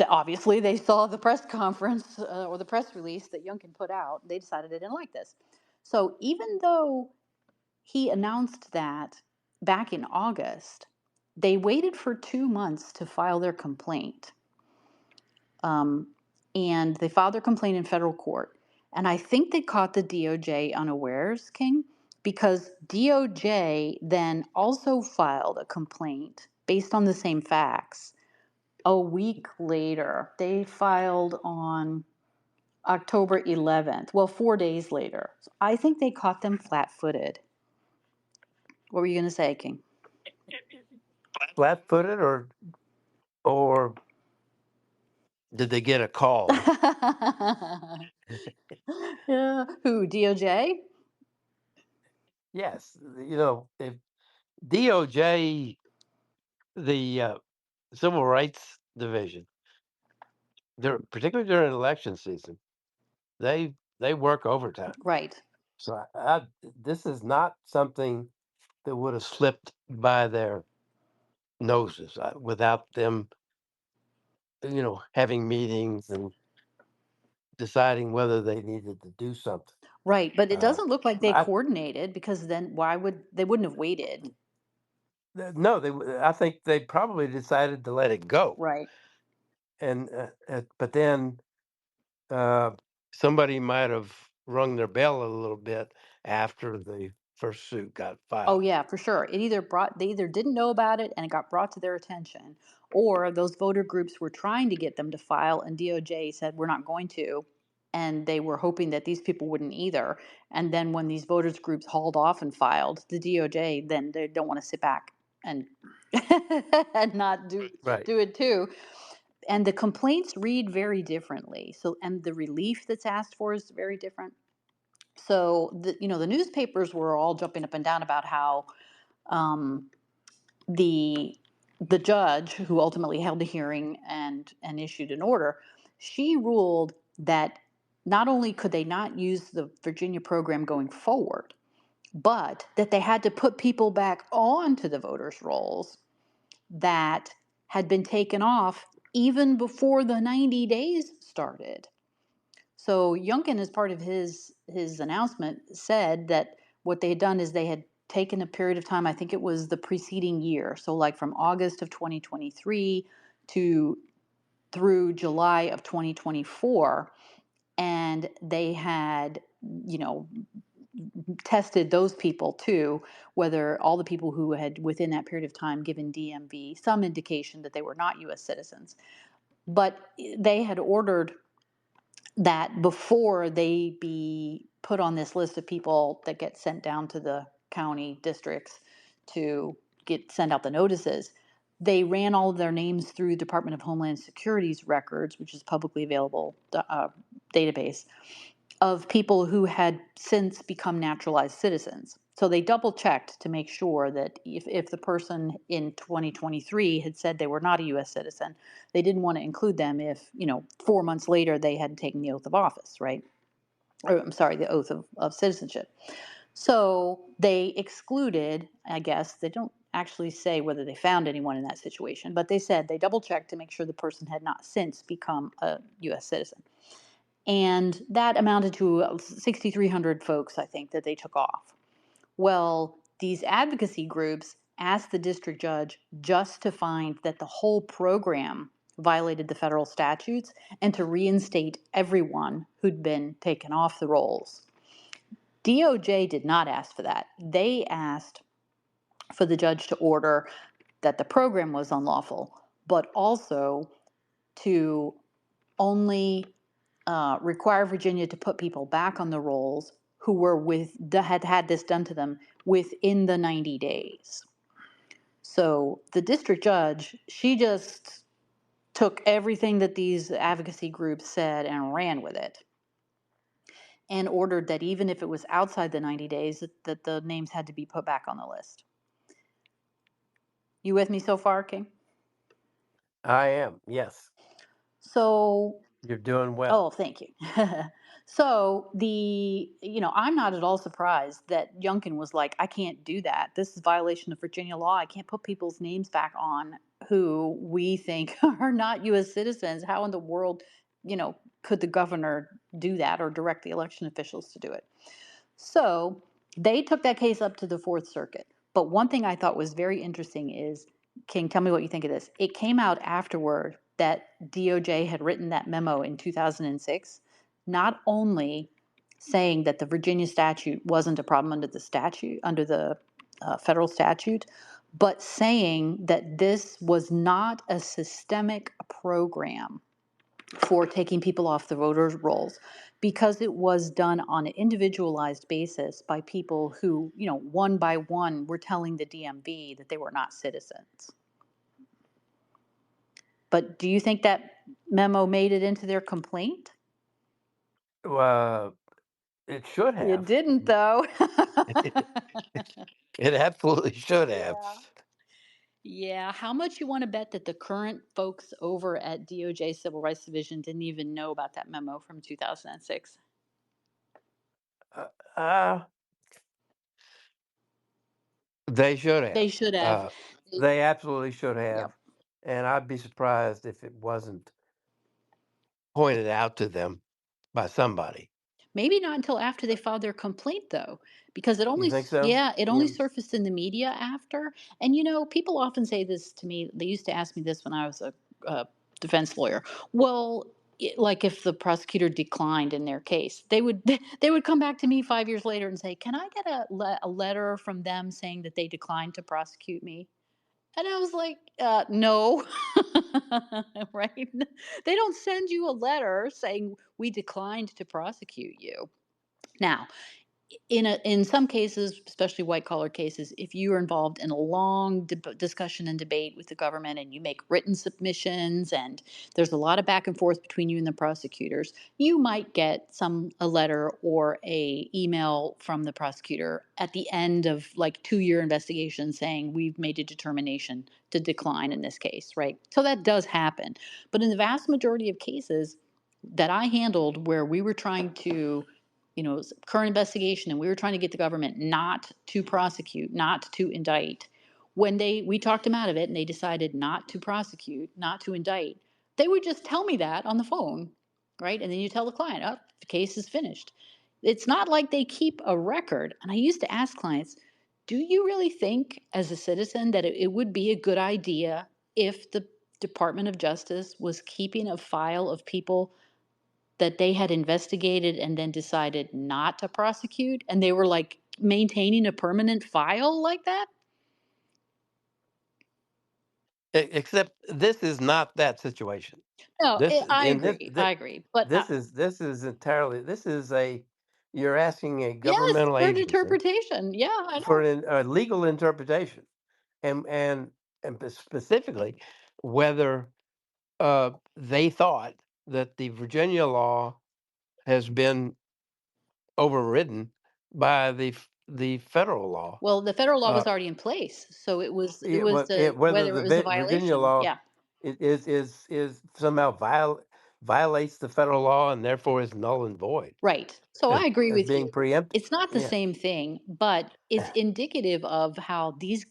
obviously they saw the press conference or the press release that Youngkin put out. They decided they didn't like this. So even though he announced that back in August, they waited for 2 months to file their complaint. Um, and they filed their complaint in federal court. And I think they caught the DOJ unawares, King, because DOJ then also filed a complaint based on the same facts a week later. They filed on October 11th. Well, 4 days later. So I think they caught them flat footed. What were you going to say, King? Flat footed, or did they get a call? Yeah. Who, DOJ? Yes, if DOJ, the Civil Rights Division, they're particularly during election season, they work overtime. Right. So this is not something that would have slipped by their noses without them, having meetings and deciding whether they needed to do something. Right. But it Uh, doesn't look like they I coordinated because then why would they wouldn't have waited? no, I think they probably decided to let it go, Right. and but then uh, somebody might have rung their bell a little bit after the first suit got Oh filed. yeah, for sure. They either didn't know about it and it got brought to their attention, or those voter groups were trying to get them to file and DOJ said we're not going to, and they were hoping that these people wouldn't either. And then when these voters groups hauled off and filed, the DOJ then they don't want to sit back and and not Right. do it too. And the complaints read very differently. So and the relief that's asked for is very different. So the newspapers were all jumping up and down about how um, the the judge who ultimately held the hearing and issued an order, she ruled that not only could they not use the Virginia program going forward, but that they had to put people back onto the voters' rolls that had been taken off even before the 90 days started. So Youngkin, as part of his announcement, said that what they had done is they had taken a period of time. I think it was the preceding year, so like from August of 2023 to through July of 2024, and they had tested those people too, whether all the people who had within that period of time given DMV some indication that they were not U.S. citizens, but they had ordered that before they be put on this list of people that get sent down to the county districts to send out the notices, they ran all of their names through Department of Homeland Security's records, which is publicly available database, of people who had since become naturalized citizens. So they double checked to make sure that if the person in 2023 had said they were not a US citizen, they didn't want to include them if, 4 months later they had taken the oath of office, right? Or I'm sorry, the oath of citizenship. So they excluded, I guess, they don't actually say whether they found anyone in that situation, but they said they double checked to make sure the person had not since become a US citizen. And that amounted to 6,300 folks, I think, that they took off. Well, these advocacy groups asked the district judge just to find that the whole program violated the federal statutes and to reinstate everyone who'd been taken off the rolls. DOJ did not ask for that. They asked for the judge to order that the program was unlawful, but also to only require Virginia to put people back on the rolls who were had had this done to them within the 90 days. So the district judge, she just took everything that these advocacy groups said and ran with it and ordered that even if it was outside the 90 days, that the names had to be put back on the list. You with me so far, King? I am. Yes, So you're doing oh, well. thank you. So I'm not at all surprised that Youngkin was like, I can't do that. This is violation of Virginia law. I can't put people's names back on who we think are not U.S. citizens. How in the world, could the governor do that or direct the election officials to do it? So they took that case up to the Fourth Circuit. But one thing I thought was very interesting is, King, tell me what you think of this. It came out afterward that DOJ had written that memo in 2006, not only saying that the Virginia statute wasn't a problem under the federal statute, but saying that this was not a systemic program for taking people off the voters rolls because it was done on an individualized basis by people who, one by one were telling the DMV that they were not citizens. But do you think that memo made it into their complaint? Uh, it should It have. didn't, though. It absolutely should have. Yeah. Yeah. How much you want to bet that the current folks over at DOJ Civil Rights Division didn't even know about that memo from 2006? Uh, uh, they should They have. should have. Uh, They, they absolutely should yep. have. And I'd be surprised if it wasn't pointed out to them by somebody. Maybe not until after they filed their complaint, though, because You think so? yeah, it only Yeah. surfaced in the media after. And people often say this to me. They used to ask me this when I was a defense lawyer. Well, like if the prosecutor declined in their case, they would they would come back to me 5 years later and say, "Can I get a letter from them saying that they declined to prosecute me?" And I was like, no, right? They don't send you a letter saying we declined to prosecute you. Now, in some cases, especially white collar cases, if you are involved in a long discussion and debate with the government and you make written submissions and there's a lot of back and forth between you and the prosecutors, you might get a letter or a email from the prosecutor at the end of like 2-year investigation saying we've made a determination to decline in this case, right? So that does happen. But in the vast majority of cases that I handled where we were trying to current investigation and we were trying to get the government not to prosecute, not to indict, when we talked them out of it and they decided not to prosecute, not to indict, they would just tell me that on the phone, right? And then you tell the client, oh, the case is finished. It's not like they keep a record. And I used to ask clients, do you really think as a citizen that it would be a good idea if the Department of Justice was keeping a file of people that they had investigated and then decided not to prosecute, and they were like maintaining a permanent file like that? Except this is not that situation. No, This I in this agree. this, I agree. But this is entirely this is a you're asking a yes, governmental for an agency interpretation. Yeah, I for know. a legal interpretation, and specifically whether they thought that the Virginia law has been overridden by the federal law. Well, the federal law Uh, was already in place, so it yeah, was whether whether the it was a Virginia violation. law Yeah. is somehow violates the federal law and therefore is null and void Right. So I agree as with being you. preempted. It's not the Yeah. same thing, but it's indicative of how these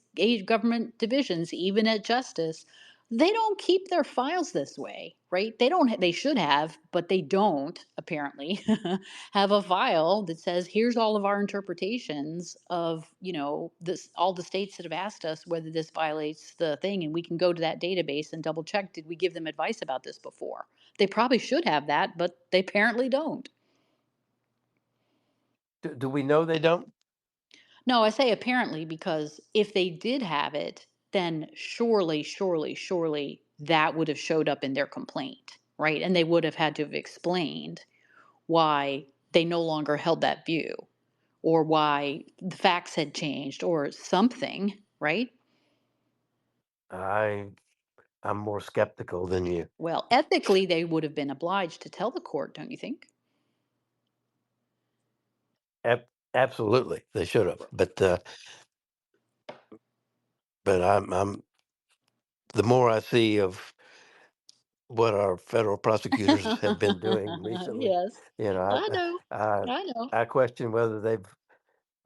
government divisions, even at justice, they don't keep their files this way, right? They don't. They should have, but they don't. Apparently, have a file that says, "Here's all of our interpretations of this all the states that have asked us whether this violates the thing, and we can go to that database and double check. Did we give them advice about this before?" They probably should have that, but they apparently don't. Do we know they don't? No, I say apparently because if they did have it, then surely, surely, surely that would have showed up in their complaint, right? And they would have had to have explained why they no longer held that view or why the facts had changed or something, right? I I'm more skeptical than you. Well, ethically, they would have been obliged to tell the court, don't you think? Absolutely, they should have. But I'm the more I see of what our federal prosecutors have been doing recently, Yes, you know, I know. I I know. I question whether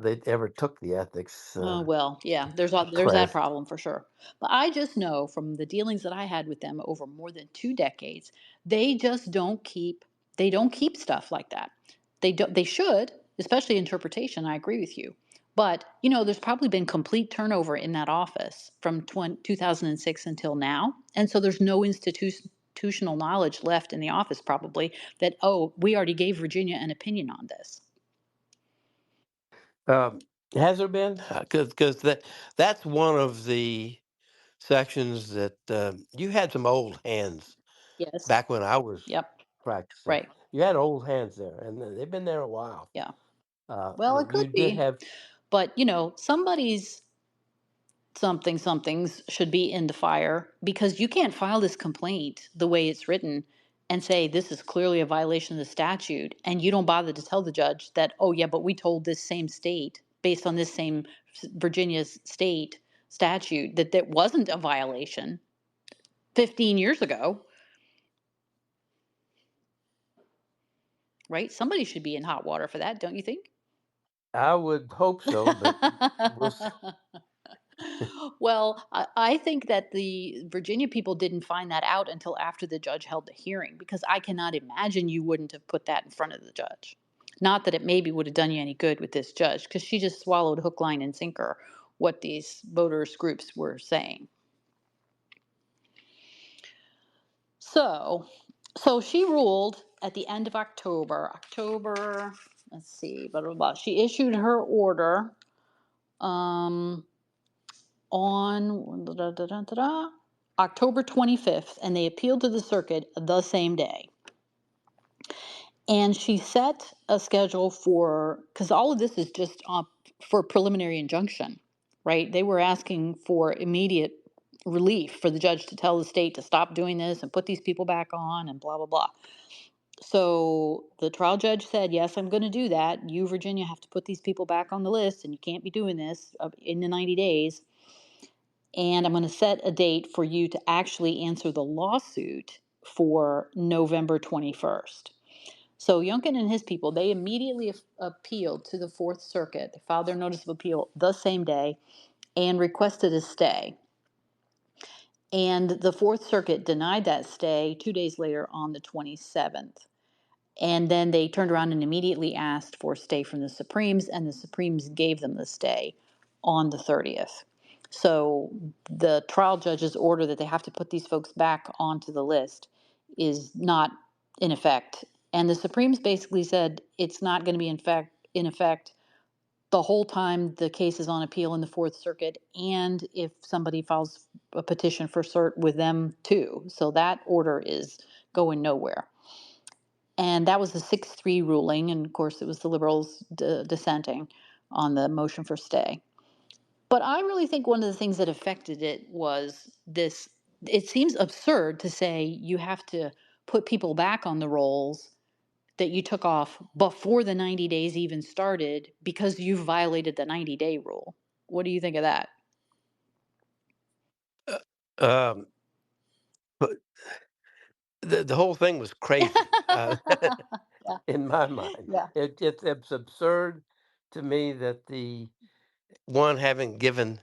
they ever took the ethics Oh, well, yeah, there's that class. problem for sure. But I just know from the dealings that I had with them over more than 2 decades, they just don't keep stuff like that. They should, especially interpretation, I agree with you. But, there's probably been complete turnover in that office from 2006 until now. And so there's no institutional knowledge left in the office probably that, oh, we already gave Virginia an opinion on this. Um, has there been? Because that's one of the sections that you had some old hands Yes. back when I was Yep. practicing. Right. You had old hands there, and they've been there a while. Yeah. Well, it You could did be. have. But, somebody's somethings should be in the fire because you can't file this complaint the way it's written and say this is clearly a violation of the statute. And you don't bother to tell the judge that, oh, yeah, but we told this same state, based on this same Virginia's state statute, that there wasn't a violation 15 years ago, right? Somebody should be in hot water for that, don't you think? I would hope so, but we'll. Well, I think that the Virginia people didn't find that out until after the judge held the hearing because I cannot imagine you wouldn't have put that in front of the judge. Not that it maybe would have done you any good with this judge because she just swallowed hook, line, and sinker what these voters groups were saying. So, so she ruled at the end of October. Let's see, blah blah blah. She issued her order um, on October 25th, and they appealed to the circuit the same day. And she set a schedule for, because all of this is just for preliminary injunction, right? They were asking for immediate relief for the judge to tell the state to stop doing this and put these people back on and blah, blah, blah. So the trial judge said, yes, I'm going to do that. You, Virginia, have to put these people back on the list, and you can't be doing this in the 90 days. And I'm going to set a date for you to actually answer the lawsuit for November 21st. So Youngkin and his people, they immediately appealed to the Fourth Circuit. They filed their notice of appeal the same day and requested a stay. And the Fourth Circuit denied that stay 2 days later on the 27th. And then they turned around and immediately asked for a stay from the Supremes, and the Supremes gave them the stay on the 30th. So the trial judge's order that they have to put these folks back onto the list is not in effect. And the Supremes basically said it's not going to be in effect the whole time the case is on appeal in the Fourth Circuit, and if somebody files a petition for cert with them too. So that order is going nowhere. And that was a 6-3 ruling. And of course, it was the liberals dissenting on the motion for stay. But I really think one of the things that affected it was this. It seems absurd to say you have to put people back on the rolls that you took off before the 90 days even started because you violated the 90-day rule. What do you think of that? Uh, um, but the whole thing was crazy, Yeah, in my mind. yeah, It's absurd to me that the one having given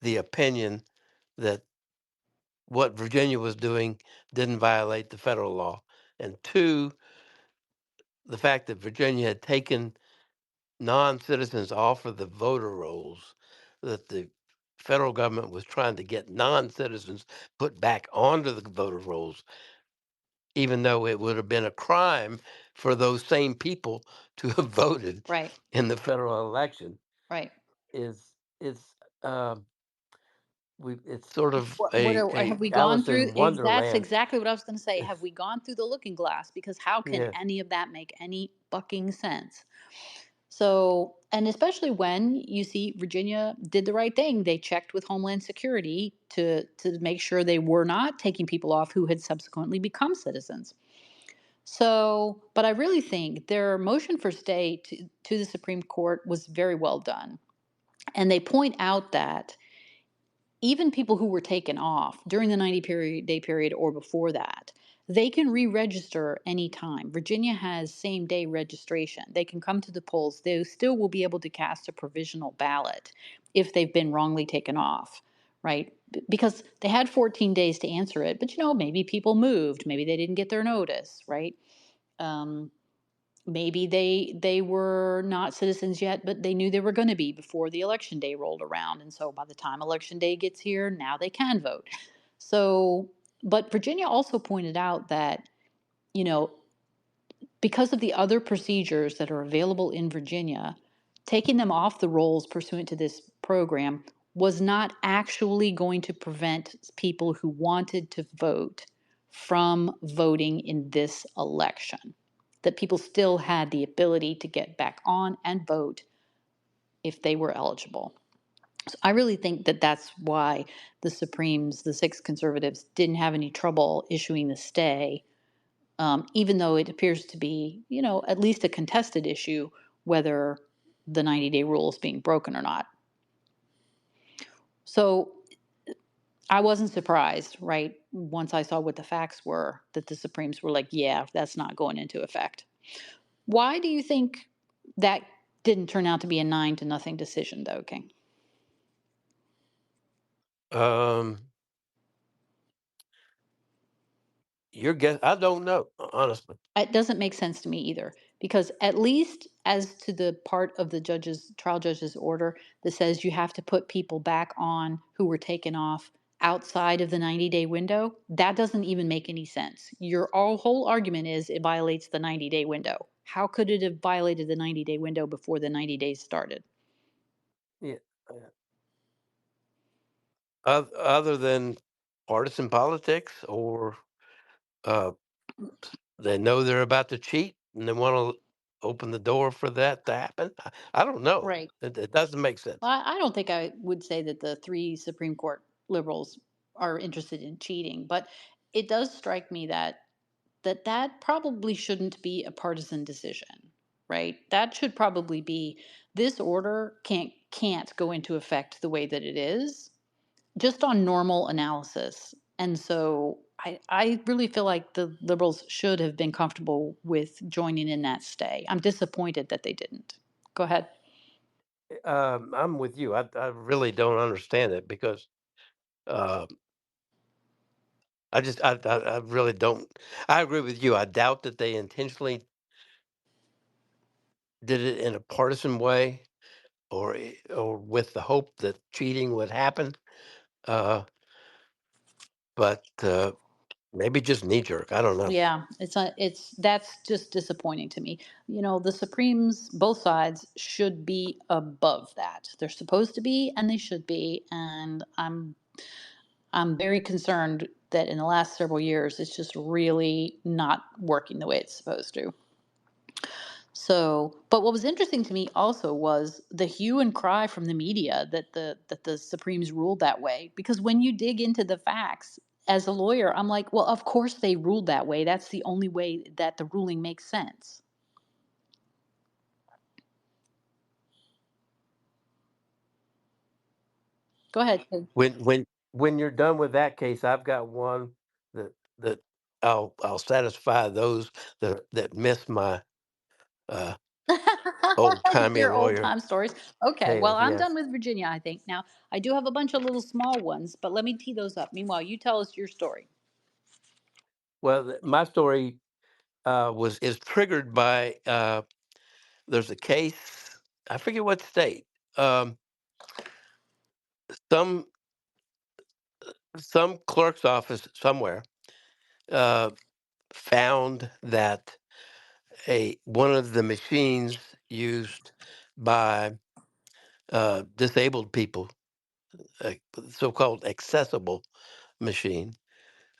the opinion that what Virginia was doing didn't violate the federal law, and two, the fact that Virginia had taken non-citizens off of the voter rolls, that the federal government was trying to get non-citizens put back onto the voter rolls, even though it would have been a crime for those same people to have voted right, in the federal election, right. is we it's sort of What a have we gone Alice through? in That's Wonderland. exactly what I was going to say. Have we gone through the looking glass? Because how can Yes. any of that make any fucking sense? So, and especially when you see Virginia did the right thing. They checked with Homeland Security to make sure they were not taking people off who had subsequently become citizens. So, but I really think their motion for stay to the Supreme Court was very well done. And they point out that even people who were taken off during the 90 day period or before that, they can re-register anytime. Virginia has same day registration. They can come to the polls. They still will be able to cast a provisional ballot if they've been wrongly taken off, right? Because they had 14 days to answer it, but maybe people moved, maybe they didn't get their notice, right? um, Maybe they were not citizens yet, but they knew they were going to be before the election day rolled around, and so by the time election day gets here, now they can vote. So, but Virginia also pointed out that, you know because of the other procedures that are available in Virginia, taking them off the rolls pursuant to this program was not actually going to prevent people who wanted to vote from voting in this election. That people still had the ability to get back on and vote if they were eligible. So I really think that that's why the six conservatives, didn't have any trouble issuing the stay, even though it appears to be, at least a contested issue whether the 90-day rule is being broken or not. So I wasn't surprised, right, once I saw what the facts were, that the Supremes were like, yeah, that's not going into effect. Why do you think that didn't turn out to be a 9-0 decision, though, King? Um, your guess, I don't know, honestly. It doesn't make sense to me either, because at least as to the part of the trial judge's order that says you have to put people back on who were taken off outside of the 90-day window, that doesn't even make any sense. Your whole argument is it violates the 90-day window. How could it have violated the 90-day window before the 90 days started? Yeah. Other than partisan politics, or uh, they know they're about to cheat and they want to open the door for that to happen. I don't know. Right. It doesn't make sense. Well, I don't think I would say that the three Supreme Court liberals are interested in cheating, but it does strike me that probably shouldn't be a partisan decision, right? That should probably be, this order can't go into effect the way that it is just on normal analysis. And so I really feel like the liberals should have been comfortable with joining in that stay. I'm disappointed that they didn't. Go ahead. I'm with you. I really don't understand it because uh, I really don't. I agree with you. I doubt that they intentionally did it in a partisan way, or with the hope that cheating would happen. Uh, but maybe just knee jerk. I don't know. Yeah, that's just disappointing to me. The Supremes, both sides, should be above that. They're supposed to be, and they should be. And I'm very concerned that in the last several years, it's just really not working the way it's supposed to. So, but what was interesting to me also was the hue and cry from the media that the Supremes ruled that way. Because when you dig into the facts, as a lawyer, I'm like, well, of course they ruled that way. That's the only way that the ruling makes sense. Go ahead. When you're done with that case, I've got one that I'll satisfy those that miss my uh, old timey Your old lawyer time stories. Okay, well, tales. I'm done Yes. with Virginia, I think. Now, I do have a bunch of little small ones, but let me tee those up. Meanwhile, you tell us your story. Well, my story was is triggered by there's a case. I forget what state. Um, some some clerk's office somewhere uh, found that a one of the machines used by disabled people, a so-called accessible machine,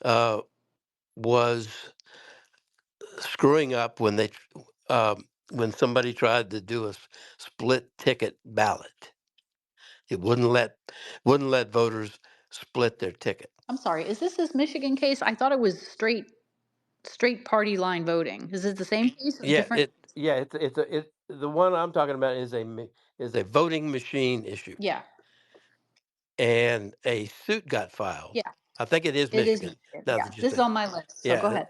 uh, was screwing up when somebody tried to do a split ticket ballot. It wouldn't let voters split their ticket. I'm sorry. Is this Michigan case? I thought it was straight party line voting. Is it the same case or Yeah, different? the one I'm talking about is a voting machine issue, Yeah. and a suit got filed. Yeah. I think it is It is Michigan. Michigan. Now Yeah. that you This is say, on my list. So go yeah, ahead.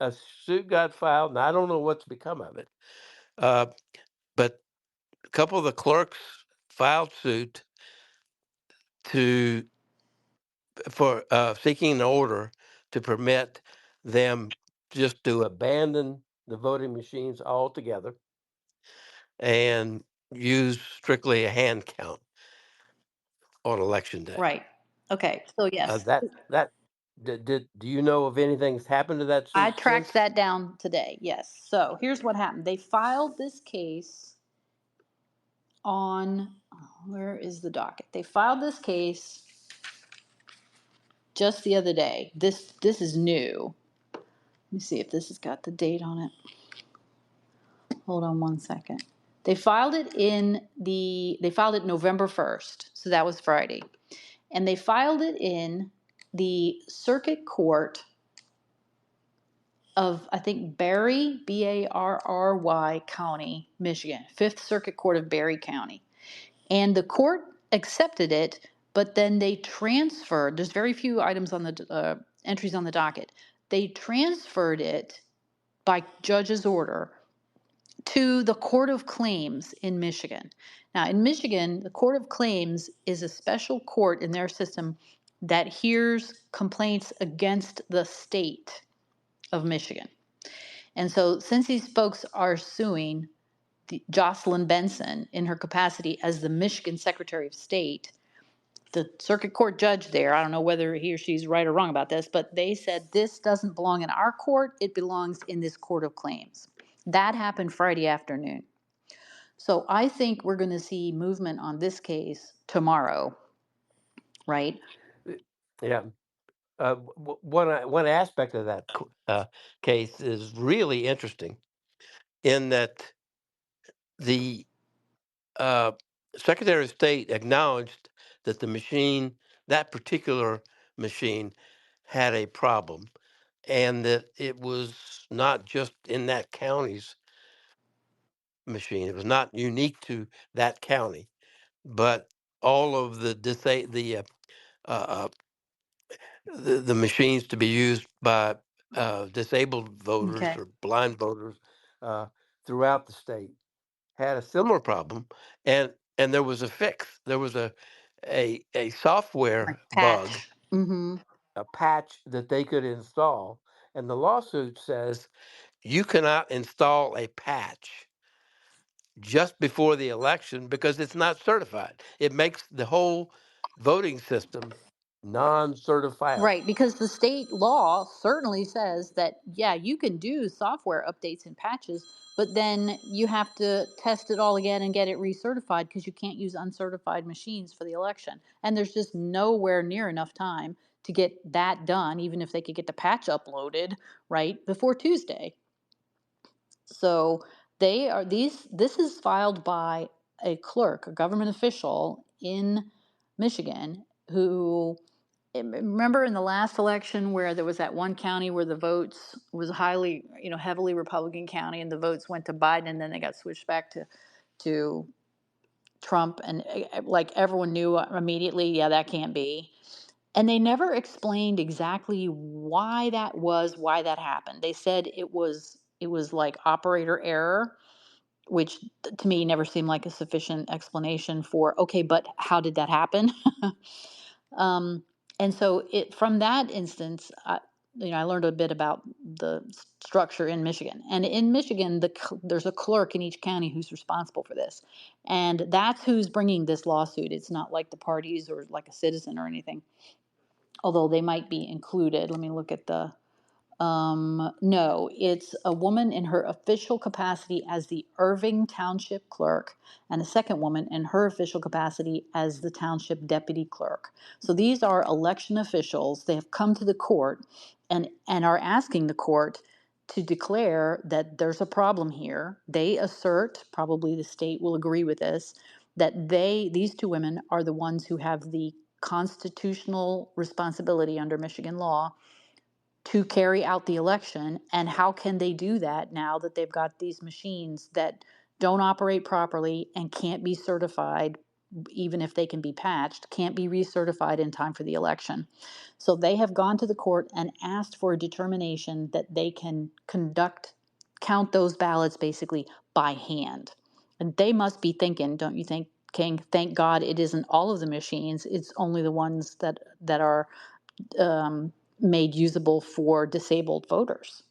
a suit got filed, and I don't know what's become of it. Uh, but a couple of the clerks filed suit to for seeking an order to permit them just to abandon the voting machines altogether and use strictly a hand count on election day. Right. Okay. So yes, That do you know of anything's happened to that I suit tracked since? that down today. Yes. So here's what happened. They filed this case on, where is the docket? They filed this case just the other day. This is new. Let me see if this has got the date on it. Hold on one second. They filed it November 1st. So that was Friday. And they filed it in the circuit court of, I think, Barry, Barry County, Michigan, Fifth Circuit Court of Barry County. And the court accepted it, but then they transferred, there's very few items on the entries on the docket. They transferred it by judge's order to the Court of Claims in Michigan. Now, in Michigan, the Court of Claims is a special court in their system that hears complaints against the state of Michigan. And so, since these folks are suing Jocelyn Benson in her capacity as the Michigan Secretary of State, the circuit court judge there, I don't know whether he or she's right or wrong about this, but they said this doesn't belong in our court, it belongs in this Court of Claims. That happened Friday afternoon. So I think we're going to see movement on this case tomorrow, right? Yeah. One aspect of that case is really interesting in that the uh, Secretary of State acknowledged that that particular machine, had a problem, and that it was not just in that county's machine. It was not unique to that county, but all of uh, the machines to be used by disabled voters Okay. or blind voters uh, throughout the state had a similar problem, and there was a fix. There was a Like software bug, patch. Mm-hmm. a patch that they could install, and the lawsuit says you cannot install a patch just before the election because it's not certified. It makes the whole voting system Right, non-certifiable. because the state law certainly says that, yeah, you can do software updates and patches, but then you have to test it all again and get it recertified because you can't use uncertified machines for the election. And there's just nowhere near enough time to get that done, even if they could get the patch uploaded, right, before Tuesday. So this is filed by a clerk, a government official in Michigan who, remember in the last election where there was that one county where the votes was highly, heavily Republican county and the votes went to Biden and then they got switched back to Trump, and like everyone knew immediately, yeah, that can't be. And they never explained exactly why that happened. They said it was like operator error, which to me never seemed like a sufficient explanation for, okay, but how did that happen? um, and so it from that instance, I learned a bit about the structure in Michigan. And in Michigan, there's a clerk in each county who's responsible for this, and that's who's bringing this lawsuit. It's not like the parties or like a citizen or anything, although they might be included. Let me look at the no, it's a woman in her official capacity as the Irving Township Clerk, and a second woman in her official capacity as the Township Deputy Clerk. So these are election officials. They have come to the court and are asking the court to declare that there's a problem here. They assert, probably the state will agree with this, that these two women are the ones who have the constitutional responsibility under Michigan law to carry out the election. And how can they do that now that they've got these machines that don't operate properly and can't be certified, even if they can be patched, can't be recertified in time for the election? So they have gone to the court and asked for a determination that they can count those ballots basically by hand. And they must be thinking, don't you think, King, thank God it isn't all of the machines, it's only the ones that are made usable for disabled voters.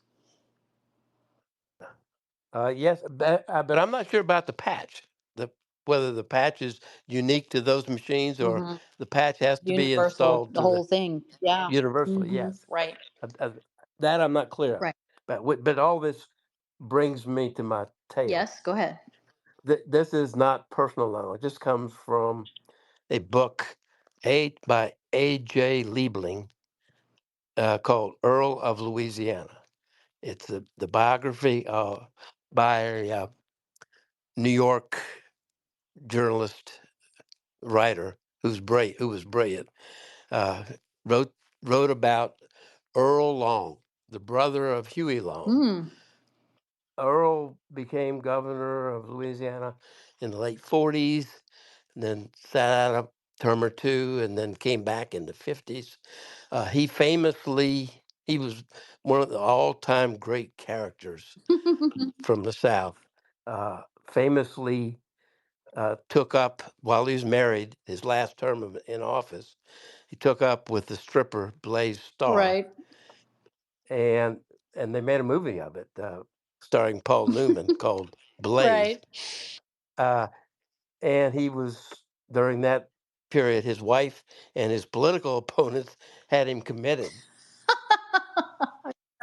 Yes, but I'm not sure about the patch. The Whether the patch is unique to those machines or Hmm. the patch has to be Universal, installed the to the whole thing. Yeah. universally. Hmm. Yes, Right. that I'm not clear of. Right. But all this brings me to my tale. Yes. Go ahead. This is not personal knowledge. This comes from a book by A.J. Liebling called Earl of Louisiana. It's the biography by a New York journalist writer who was brilliant. Uh, wrote wrote about Earl Long, the brother of Huey Long. Mm. Earl became governor of Louisiana in the late 40s, and then sat out a term or two, and then came back in the 50s. He was one of the all-time great characters from the South. Famously took up, while he was married, his last term in office, he took up with the stripper Blaze Starr, Right. and they made a movie of it, starring Paul Newman, called Blaze. Right. Uh, and he was during that period, his wife and his political opponents had him committed.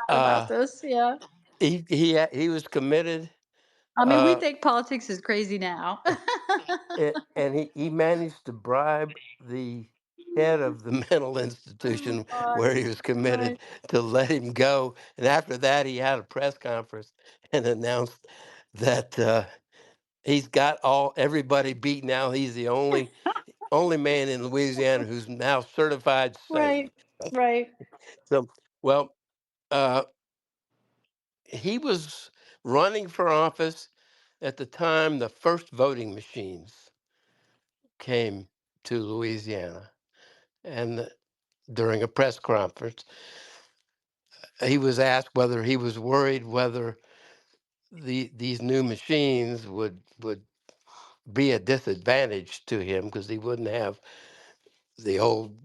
Thought about Uh, this. Yeah. he was committed. I mean, we Uh, think politics is crazy now. and he managed to bribe the head of the mental Oh institution God. where he was committed Right. to let him go. And after that, he had a press conference and announced that he's got everybody beat now. He's the only man in Louisiana who's now certified sane. Right. Right. So, well, uh, he was running for office at the time the first voting machines came to Louisiana. And during a press conference, he was asked whether he was worried whether these new machines would be a disadvantage to him because he wouldn't have the old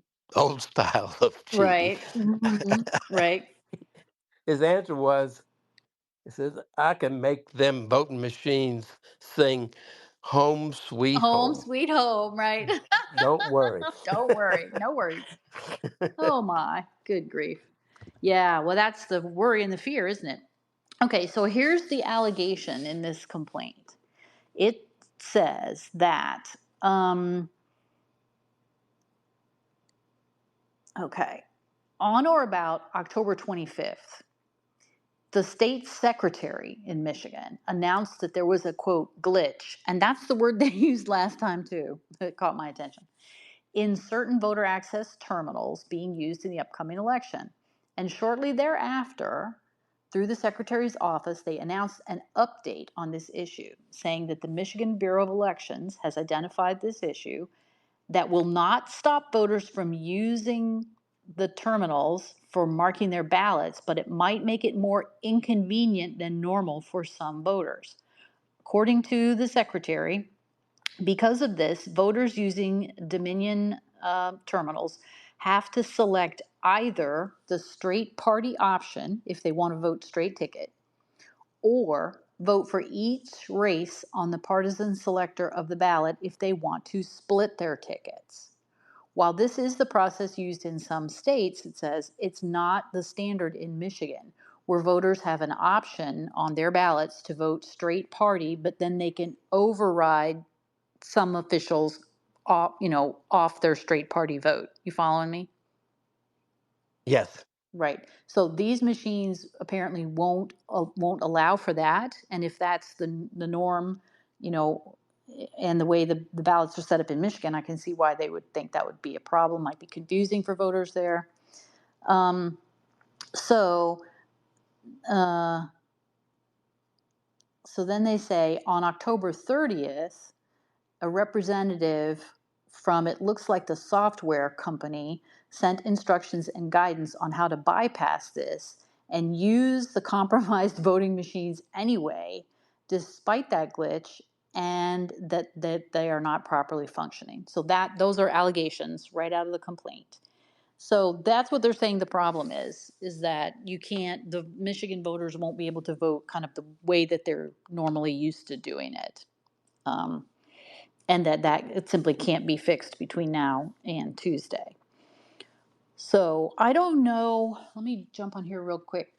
style of cheating. Right. Hmm. Right. His answer was, he says, "I can make them voting machines sing 'Home Sweet Home Home.' sweet home. Right. Don't worry." Don't worry. No worries. Oh my, good grief. Yeah, well, that's the worry and the fear, isn't it? Okay, so here's the allegation in this complaint. It says that, okay, on or about October 25th, the state secretary in Michigan announced that there was a quote glitch, and that's the word they used last time too. It caught my attention. In certain voter access terminals being used in the upcoming election. And shortly thereafter, through the Secretary's office, they announced an update on this issue, saying that the Michigan Bureau of Elections has identified this issue that will not stop voters from using the terminals for marking their ballots, but it might make it more inconvenient than normal for some voters. According to the Secretary, because of this, voters using Dominion terminals have to select either the straight party option if they want to vote straight ticket, or vote for each race on the partisan selector of the ballot if they want to split their tickets. While this is the process used in some states, it says it's not the standard in Michigan, where voters have an option on their ballots to vote straight party, but then they can override some officials off, off their straight party vote. You following me? Yes. Right. So these machines apparently won't allow for that, and if that's the norm, you know, and the way the ballots are set up in Michigan, I can see why they would think that would be a problem. Might be confusing for voters there. Um, so uh, so then they say on October 30th, a representative from, it looks like, the software company sent instructions and guidance on how to bypass this and use the compromised voting machines anyway, despite that glitch, and that they are not properly functioning. So that those are allegations right out of the complaint. So that's what they're saying the problem is that you can't, the Michigan voters won't be able to vote kind of the way that they're normally used to doing it. Um, and that it simply can't be fixed between now and Tuesday. So I don't know. Let me jump on here real quick.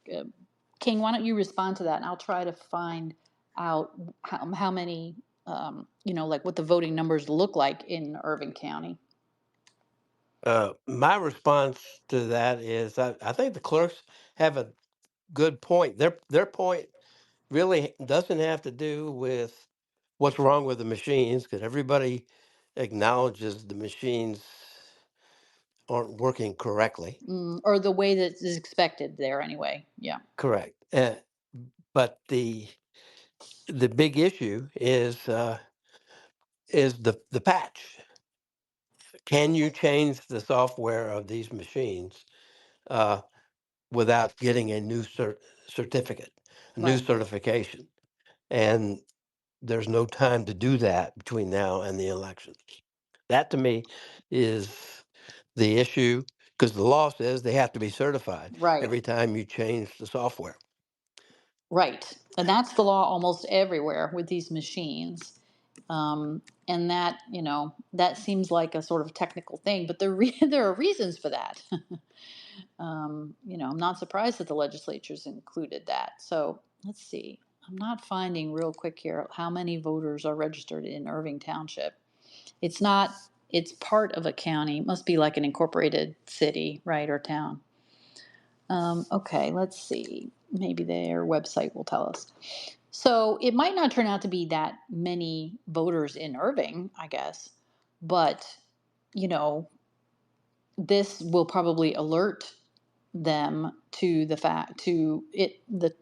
King, why don't you respond to that, and I'll try to find out how many, like what the voting numbers look like in Irving County. My response to that is I think the clerks have a good point. Their point really doesn't have to do with what's wrong with the machines, because everybody acknowledges the machines aren't working correctly. Or the way that is expected there anyway. Yeah. Correct. But the big issue is the patch. Can you change the software of these machines uh, without getting a new certificate, a new Right. certification? And there's no time to do that between now and the elections. That to me is the issue, because the law says they have to be certified Right. every time you change the software. Right. And that's the law almost everywhere with these machines. And that, that seems like a sort of technical thing, but there are reasons for that. I'm not surprised that the legislature's included that. So let's see. I'm not finding real quick here how many voters are registered in Irving Township. It's not, it's part of a county. It must be like an incorporated city, right, or town. Okay, let's see. Maybe their website will tell us. So it might not turn out to be that many voters in Irving, I guess, but you know, this will probably alert them to the fact to it the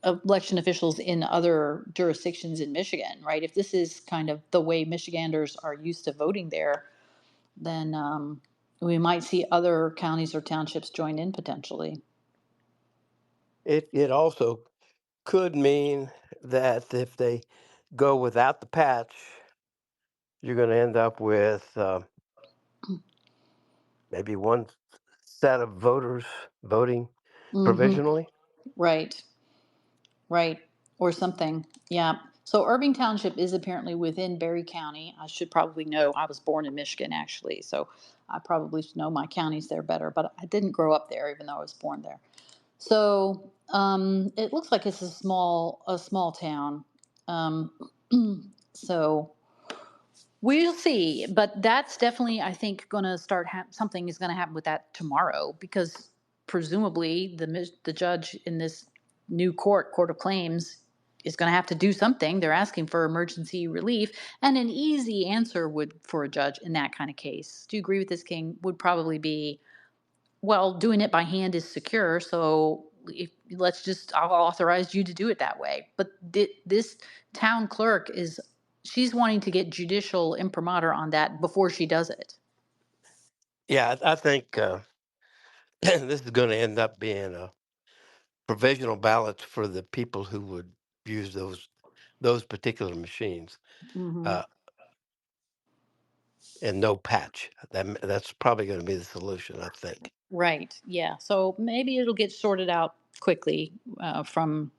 election officials in other jurisdictions in Michigan, right? If this is kind of the way Michiganders are used to voting there, then we might see other counties or townships join in potentially. It also could mean that if they go without the patch, you're going to end up with maybe one set of voters voting Hmm. provisionally. Right. Right. Or something. Yeah. So Irving Township is apparently within Berry County. I should probably know. I was born in Michigan, actually, so I probably should know my counties there better. But I didn't grow up there, even though I was born there. So it looks like it's a small town. Um, so we'll see, but that's definitely, I think, going to start. Something is going to happen with that tomorrow, because presumably the judge in this new court of claims, is going to have to do something. They're asking for emergency relief, and an easy answer would for a judge in that kind of case. Do you agree with this, King? Would probably be, well, doing it by hand is secure, so if, let's just, I'll authorize you to do it that way. But this town clerk is, she's wanting to get judicial imprimatur on that before she does it. Yeah, I think this is going to end up being a provisional ballots for the people who would use those particular machines, Hmm. uh, and no patch. That's probably going to be the solution, I think. Right. Yeah. So maybe it'll get sorted out quickly from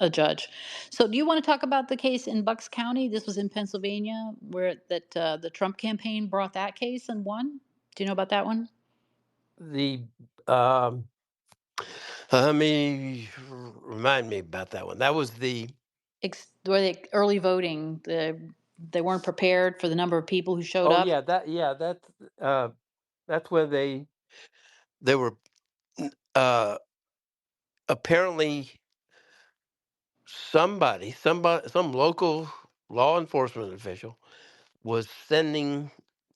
a judge. So, do you want to talk about the case in Bucks County? This was in Pennsylvania, where that the Trump campaign brought that case and won. Do you know about that one? The um, Let me remind me about that one. That was the Where they early voting, they weren't prepared for the number of people who showed oh up. yeah, that's when they were uh, apparently some local law enforcement official was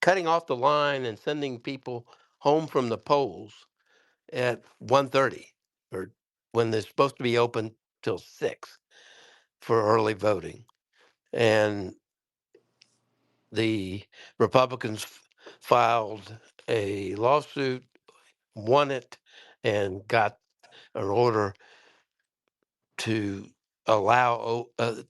cutting off the line and sending people home from the polls at 1:30, or when they're supposed to be open till 6 for early voting. And the Republicans filed a lawsuit, won it, and got an order to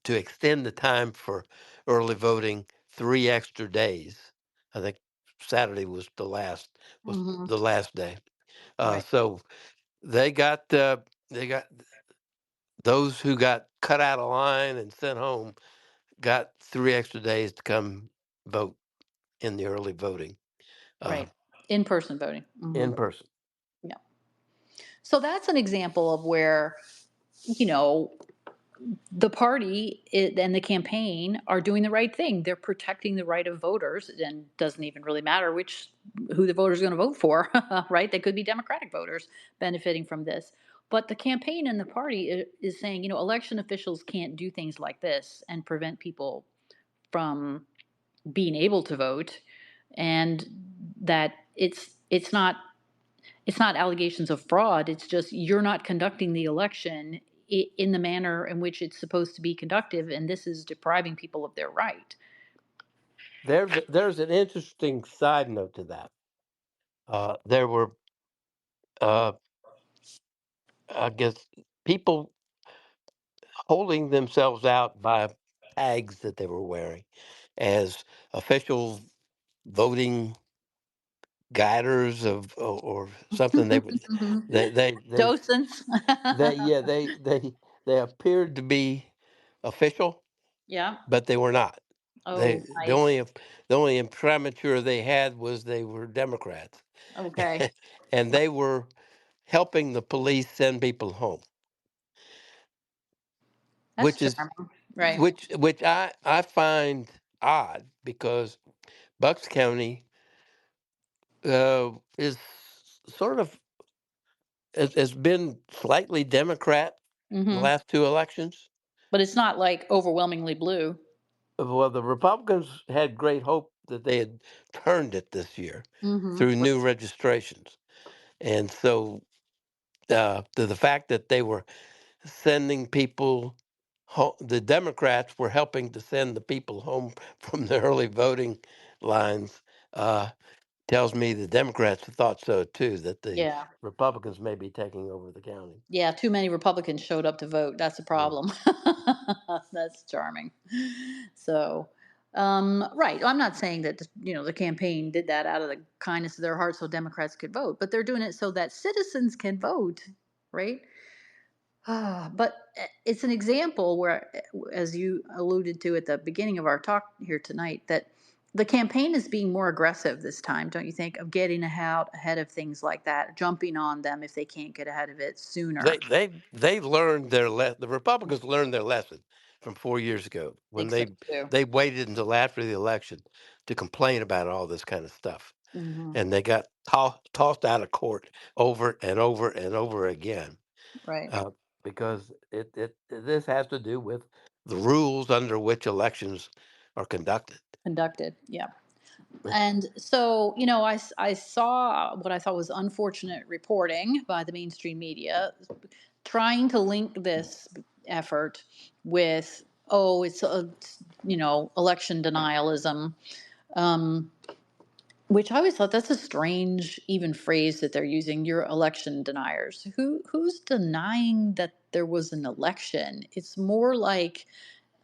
to extend the time for early voting 3 extra days. I think Saturday was Hmm. the last day. Right. So they got those who got cut out of line and sent home got 3 extra days to come vote in the early voting, uh, Right. In person voting. Hmm. in person. Yeah. So that's an example of where, you know, the and the campaign are doing the right thing. They're protecting the right of voters, and doesn't even really matter who the voters are going to vote for, right? They could be Democratic voters benefiting from this. But the campaign and the party is saying, election officials can't do things like this and prevent people from being able to vote, and that it's not allegations of fraud. It's just you're not conducting the election in the manner in which it's supposed to be conducted, and this is depriving people of their right. There's an interesting side note to that. There were, uh, I guess, people holding themselves out by tags that they were wearing as official voting guiders or something. They Docents. yeah, they appeared to be official, Yeah. but they were not. They Oh, the nice. only the only imprimatur they had was they were Democrats, Okay. and they were helping the police send people home, That's which is charming. Right. which I find odd because Bucks County is sort of has been slightly Democrat the Hmm. last two elections. But it's not like overwhelmingly blue. Well, the Republicans had great hope that they had turned it this year Hmm. through new registrations, and so to the fact that they were sending people home, the Democrats were helping to send the people home from the early voting lines. Uh, Tells me the Democrats thought so too, that the Yeah. Republicans may be taking over the county. Yeah, too many Republicans showed up to vote. That's a Mm. problem. That's charming. So, right. I'm not saying that the campaign did that out of the kindness of their heart so Democrats could vote, but they're doing it so that citizens can vote, right? But it's an example where, as you alluded to at the beginning of our talk here tonight, that the campaign is being more aggressive this time, don't you think, of getting ahead of things like that, jumping on them if they can't get ahead of it sooner. They learned the Republicans learned their lesson from 4 years ago when Think so too. they waited until after the election to complain about all this kind of stuff, Hmm. and they got tossed out of court over and over and over again, Right. uh, because it this has to do with the rules under which elections are conducted. Conducted. Yeah. And so, I saw what I thought was unfortunate reporting by the mainstream media trying to link this effort with, oh, it's a, election denialism, um, which I always thought that's a strange, even phrase that they're using. You're election deniers. Who's denying that there was an election? It's more like,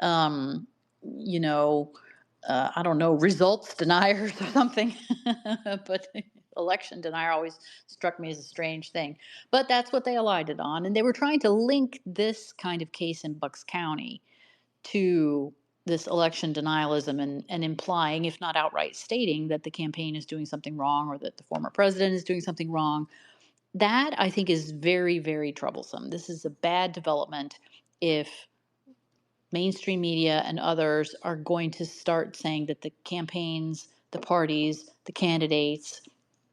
um, you know, I don't know, results deniers or something. But election denier always struck me as a strange thing. But that's what they alighted on. And they were trying to link this kind of case in Bucks County to this election denialism, and implying, if not outright stating, that the campaign is doing something wrong or that the former president is doing something wrong. That I think is very, very troublesome. This is a bad development if mainstream media and others are going to start saying that the campaigns, the parties, the candidates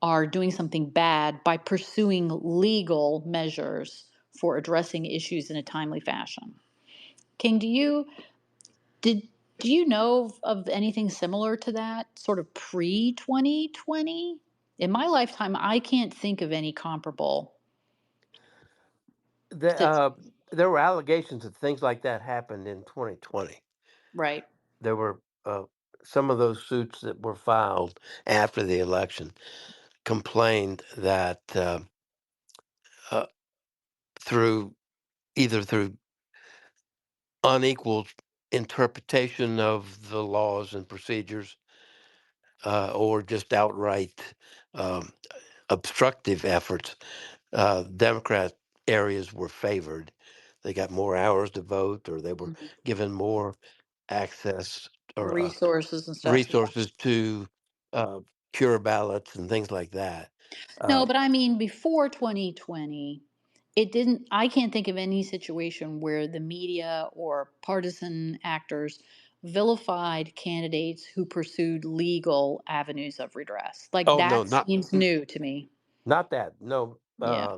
are doing something bad by pursuing legal measures for addressing issues in a timely fashion. King, did do you know of anything similar to that, sort of pre 2020? In my lifetime, I can't think of any comparable. The, sit- there were allegations that things like that happened in 2020. Right. There were some of those suits that were filed after the election complained that uh, through either through unequal interpretation of the laws and procedures, or just outright um, obstructive efforts, Democrat areas were favored. They got more hours to vote, or they were Mhm. given more access or Resources and stuff. Yeah. resources to uh, cure ballots and things like that. No, Uh, but I mean, before 2020, it didn't, I can't think of any situation where the media or partisan actors vilified candidates who pursued legal avenues of redress. Like, oh no, that seems new to me. not that. No, Yeah.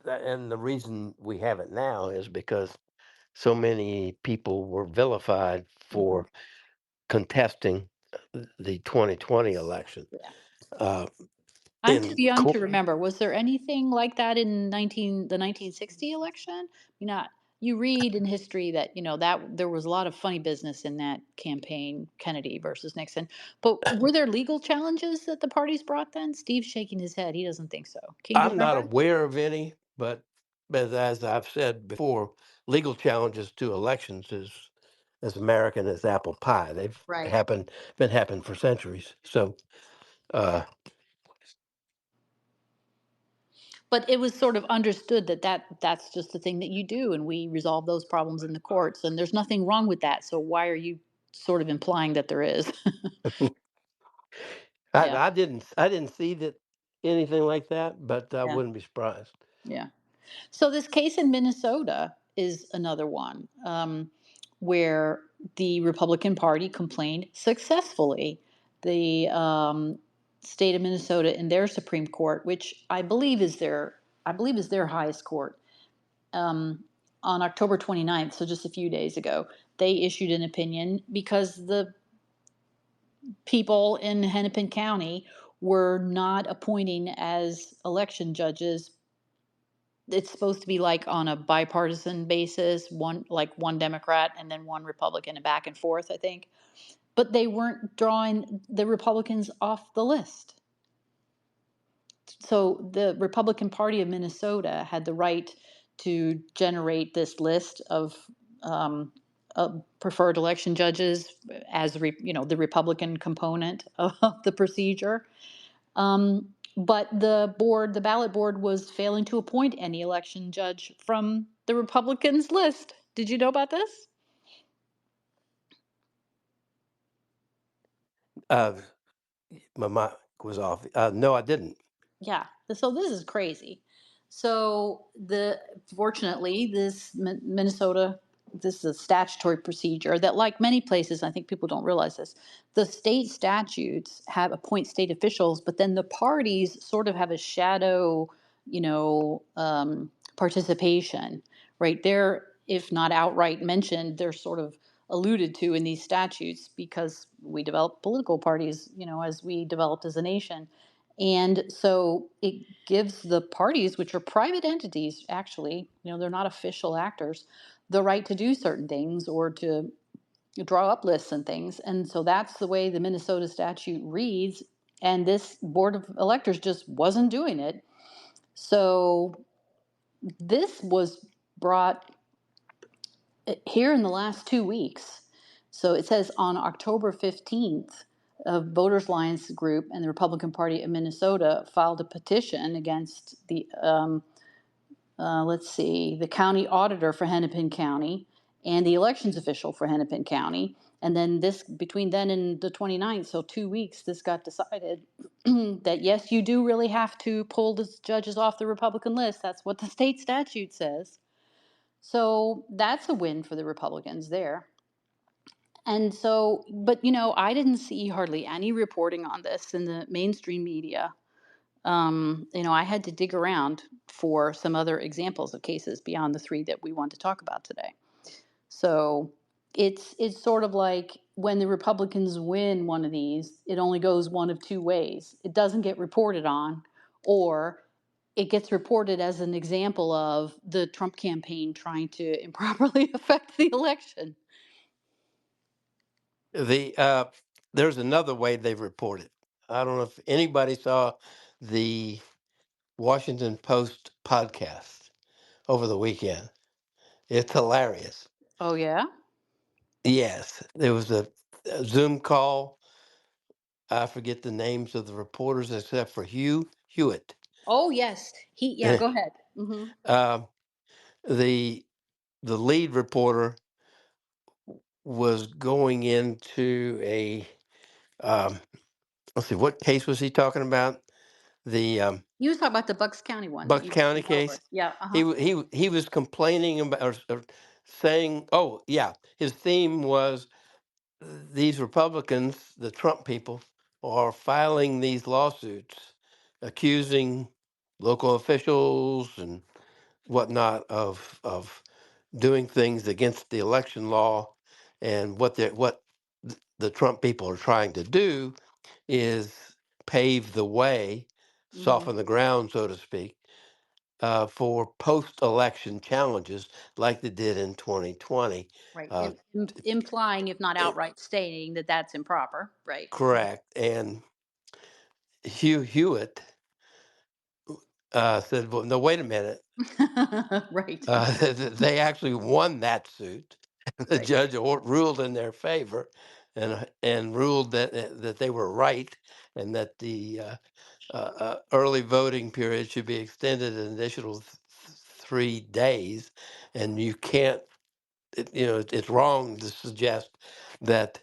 and the reason we have it now is because so many people were vilified Mhm. for contesting the 2020 election. Yeah. Uh, I'm too in young court, to remember. Was there anything like that in 1960 election? You know, you read in history that, that there was a lot of funny business in that campaign, Kennedy versus Nixon. But were there legal challenges that the parties brought then? Steve's shaking his head. He doesn't think so. King, do you I'm not remember? aware of any, but as I've said before, legal challenges to elections is as American as apple pie. They've Right. been happening for centuries. So uh, But it was sort of understood that, that's just the thing that you do, and we resolve those problems in the courts, and there's nothing wrong with that. So why are you sort of implying that there is? I, Yeah. I didn't see that anything like that, but I Yeah. wouldn't be surprised. Yeah. So this case in Minnesota is another one, where the Republican Party complained successfully. The state of Minnesota in their Supreme Court, which I believe is their highest court, um, on October 29th, so just a few days ago, they issued an opinion because the people in Hennepin County were not appointing as election judges. It's supposed to be like on a bipartisan basis, one Democrat and then one Republican, and back and forth, I think. But they weren't drawing the Republicans off the list. So the Republican Party of Minnesota had the right to generate this list um, of preferred election judges as the Republican component of the procedure. But the ballot board was failing to appoint any election judge from the Republicans list. Did you know about this? Uh, my mic was off. No, I didn't. Yeah. So this is crazy. So fortunately, this Minnesota, this is a statutory procedure that, like many places, I think people don't realize this. The state statutes have appoint state officials, but then the parties sort of have a shadow, participation, right? They're, if not outright mentioned, they're sort of alluded to in these statutes because we developed political parties, as we developed as a nation. And so it gives the parties, which are private entities, actually, they're not official actors, the right to do certain things or to draw up lists and things. And so that's the way the Minnesota statute reads. And this board of electors just wasn't doing it. So this was brought here in the last 2 weeks. So it says on October 15th, a Voters Alliance group and the Republican Party of Minnesota filed a petition against let's see, the county auditor for Hennepin County and the elections official for Hennepin County. And then this, between then and the 29th, so 2 weeks, this got decided that yes, you do really have to pull the judges off the Republican list. That's what the state statute says. So that's a win for the Republicans there. And so, but I didn't see hardly any reporting on this in the mainstream media. I had to dig around for some other examples of cases beyond the three that we want to talk about today. So it's sort of like when the Republicans win one of these, it only goes one of two ways. It doesn't get reported on, or it gets reported as an example of the Trump campaign trying to improperly affect the election. The there's another way they've reported. I don't know if anybody saw the Washington Post podcast over the weekend. It's hilarious. Oh yeah. Yes, there was a Zoom call. I forget the names of the reporters except for Hugh Hewitt. Oh yes. Yeah. Go ahead. um, the the lead reporter was going into a um, let's see, what case was he talking about? The You was talking about the Bucks County one that Bucks you County dealt with. case. Yeah. He was complaining about or saying, oh yeah, his theme was these Republicans, the Trump people, are filing these lawsuits accusing local officials and whatnot of doing things against the election law, and what the Trump people are trying to do is pave the way, Hmm. soften the ground, so to speak, for post-election challenges like they did in 2020. Right. Uh, Implying, if not eh, outright stating, that that's improper. Right. correct. And Hugh Hewitt said, "Well, no, wait a minute. Right. They actually won that suit. The Right. judge ruled in their favor, and ruled that they were right, and that the early voting period should be extended an additional 3 days, and you can't. It's wrong to suggest that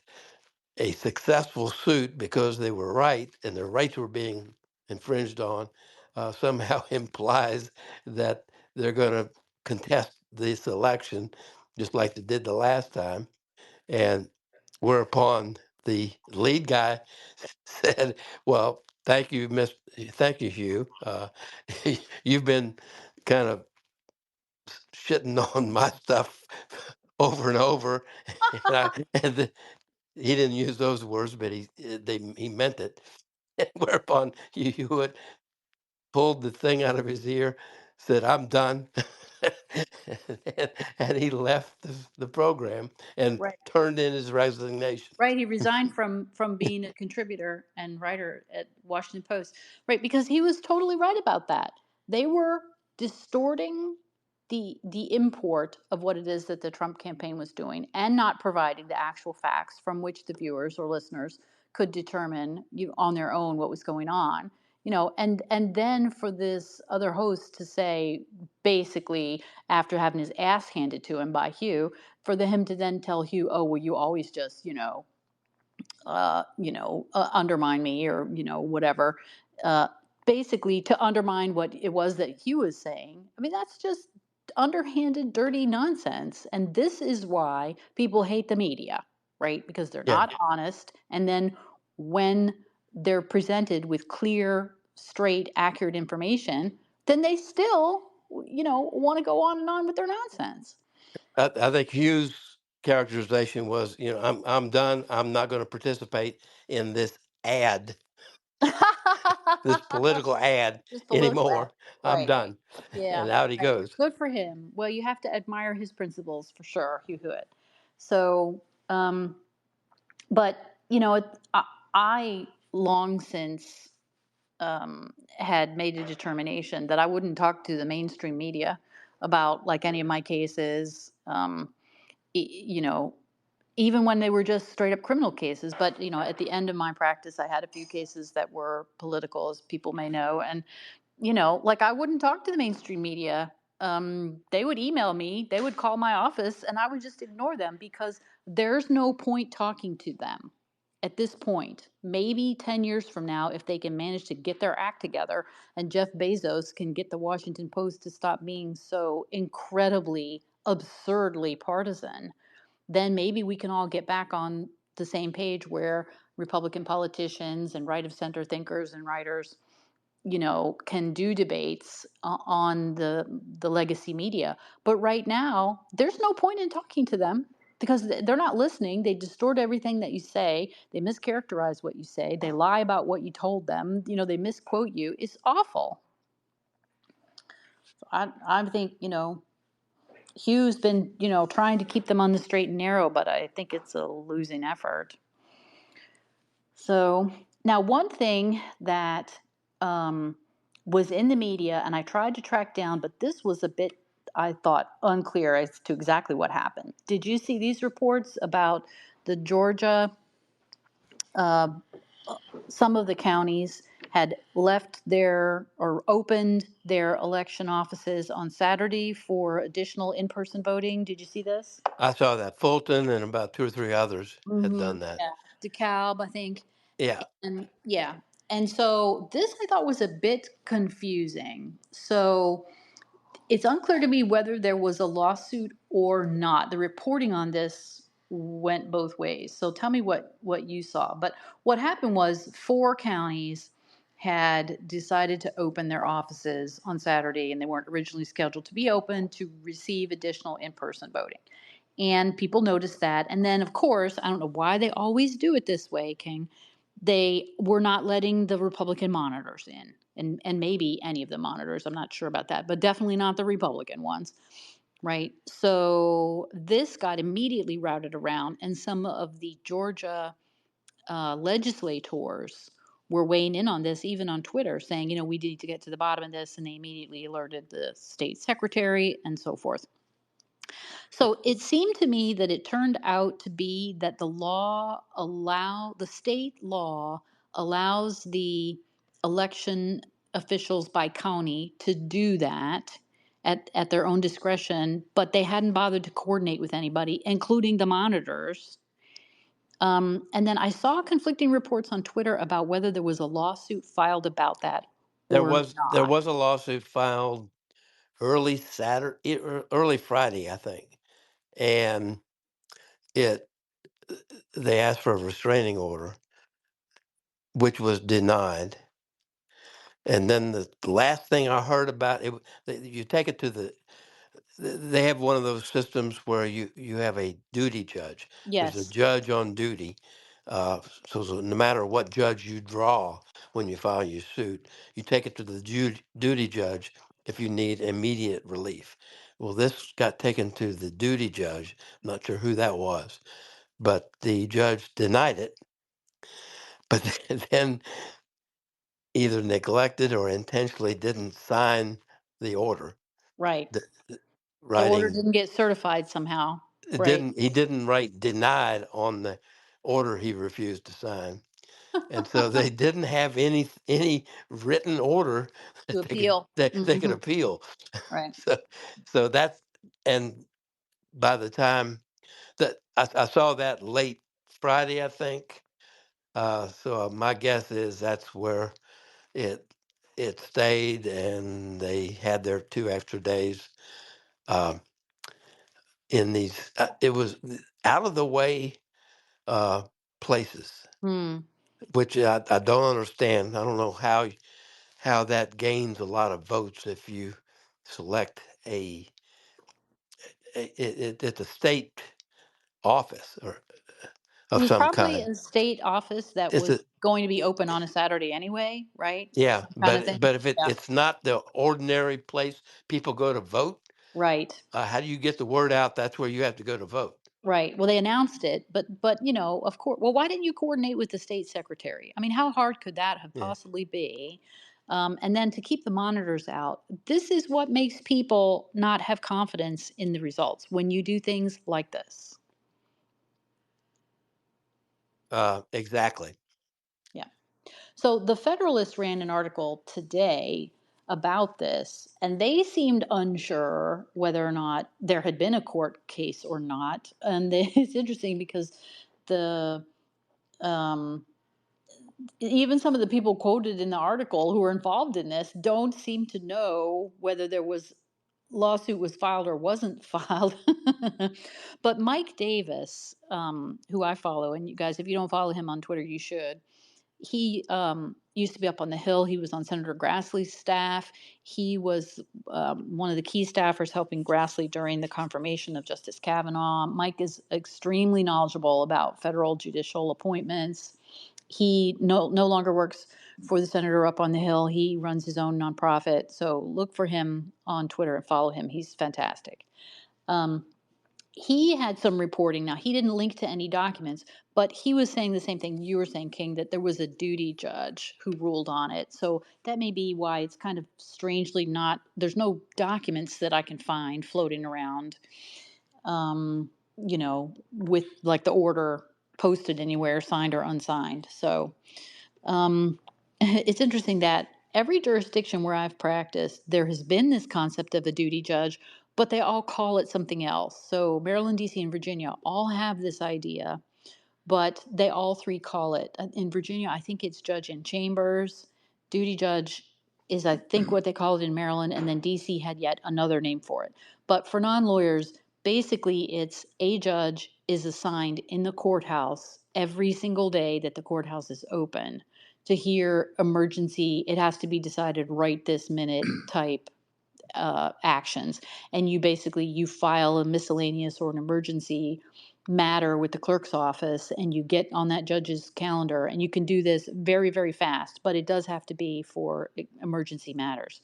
a successful suit because they were right and their rights were being infringed on somehow implies that they're going to contest this election just like they did the last time. And whereupon the lead guy said, "Well, thank you, Hugh. You've been kind of shitting on my stuff over and over." and I and the, he didn't use those words, but he meant it. Whereupon Hewitt pulled the thing out of his ear, said, "I'm done," and he left the program and Right. turned in his resignation. Right, he resigned from being a contributor and writer at Washington Post. Right, because he was totally right about that. They were distorting the import of what it is that the Trump campaign was doing and not providing the actual facts from which the viewers or listeners could determine on their own what was going on. And then for this other host to say, basically, after having his ass handed to him by Hugh, for him to then tell Hugh, "Oh, well, you always just, undermine me or whatever," uh, basically to undermine what it was that Hugh was saying. I mean, that's just underhanded, dirty nonsense. And this is why people hate the media, right? Because they're Yeah, not honest. And then when they're presented with clear, straight, accurate information, then they still, want to go on and on with their nonsense. I think Hughes characterization was, I'm done. I'm not going to participate in this ad, this political ad Just political ad. anymore. I'm Right. done. Yeah. And out he Right. goes. Good for him. Well, you have to admire his principles for sure, Hugh Hewitt. So, but I long since had made a determination that I wouldn't talk to the mainstream media about like any of my cases. You know, even when they were just straight up criminal cases. But at the end of my practice, I had a few cases that were political, as people may know, and like I wouldn't talk to the mainstream media. They would email me, they would call my office, and I would just ignore them because there's no point talking to them at this point. Maybe 10 years from now, if they can manage to get their act together and Jeff Bezos can get the Washington Post to stop being so incredibly, absurdly partisan, then maybe we can all get back on the same page where Republican politicians and right of center thinkers and writers can do debates on the legacy media. But right now, there's no point in talking to them because they're not listening. They distort everything that you say. They mischaracterize what you say. They lie about what you told them. They misquote you. It's awful. So I think Hugh's been trying to keep them on the straight and narrow, but I think it's a losing effort. So now, one thing that um, was in the media, and I tried to track down, but this was a bit, I thought, unclear as to exactly what happened. Did you see these reports about the Georgia? Uh, some of the counties had left their or opened their election offices on Saturday for additional in-person voting. Did you see this? I saw that Fulton and about two or three others had done that. Yeah, DeKalb, I think. Yeah, And yeah. And so this I thought was a bit confusing. So it's unclear to me whether there was a lawsuit or not. The reporting on this went both ways. So tell me what you saw. But what happened was four counties had decided to open their offices on Saturday, and they weren't originally scheduled to be open to receive additional in-person voting. And people noticed that. And then, of course, I don't know why they always do it this way, King. They were not letting the Republican monitors in, and maybe any of the monitors. I'm not sure about that, but definitely not the Republican ones, right? So this got immediately routed around, and some of the Georgia legislators were weighing in on this, even on Twitter, saying, we need to get to the bottom of this, and they immediately alerted the state secretary and so forth. So it seemed to me that it turned out to be that the state law allows the election officials by county to do that at their own discretion, but they hadn't bothered to coordinate with anybody, including the monitors. And then I saw conflicting reports on Twitter about whether there was a lawsuit filed about that or there not. was a lawsuit filed early Saturday, early Friday, I think, and it they asked for a restraining order, which was denied. And then the last thing I heard about it, you take it to they have one of those systems where you have a duty judge. There's a Yes. judge on duty. So no matter what judge you draw when you file your suit, you take it to the duty judge if you need immediate relief. Well, this got taken to the duty judge. I'm not sure who that was, but the judge denied it. But then either neglected or intentionally didn't sign the order. Right. The, The order writing didn't get certified somehow. it Right. didn't he didn't write denied on the order he refused to sign, and so they didn't have any written order To that appeal. they could Hmm. appeal. Right. So that's, and by the time that I saw that late Friday, I think. So my guess is that's where it it stayed, and they had their 2 extra days uh, in these. It was out of the way uh, places, Hmm. which I don't understand. I don't know how that gains a lot of votes if you select it's a state office or It of was some probably kind. a state office that It's was a going to be open on a Saturday anyway, right? Yeah, Some kind of thing. but if Yeah. it's not the ordinary place people go to vote, Right. how do you get the word out? That's where you have to go to vote. Right. Well, they announced it, but of course. Well, why didn't you coordinate with the state secretary? I mean, how hard could that have Yeah. possibly be? And then to keep the monitors out. This is what makes people not have confidence in the results when you do things like this. Exactly. Yeah. So the Federalist ran an article today about this, and they seemed unsure whether or not there had been a court case or not. And it's interesting because the um, even some of the people quoted in the article who were involved in this don't seem to know whether there was lawsuit was filed or wasn't filed. But Mike Davis, who I follow, and you guys, if you don't follow him on Twitter, you should. He used to be up on the Hill. He was on Senator Grassley's staff. He was one of the key staffers helping Grassley during the confirmation of Justice Kavanaugh. Mike is extremely knowledgeable about federal judicial appointments. He no longer works for the senator up on the Hill. He runs his own nonprofit. So look for him on Twitter and follow him. He's fantastic. Um, he had some reporting. Now, he didn't link to any documents, but he was saying the same thing you were saying, King, that there was a duty judge who ruled on it. So that may be why it's kind of strangely not, there's no documents that I can find floating around, with like the order posted anywhere, signed or unsigned. So it's interesting that every jurisdiction where I've practiced, there has been this concept of a duty judge, but they all call it something else. So Maryland, DC, and Virginia all have this idea, but they all three call it. In Virginia, I think it's judge in chambers. Duty judge is, I think, what they call it in Maryland, and then DC had yet another name for it. But for non lawyers, basically, it's a judge is assigned in the courthouse every single day that the courthouse is open to hear emergency, it has to be decided right this minute type actions. And you file a miscellaneous or an emergency matter with the clerk's office, and you get on that judge's calendar, and you can do this very, very fast, but it does have to be for emergency matters.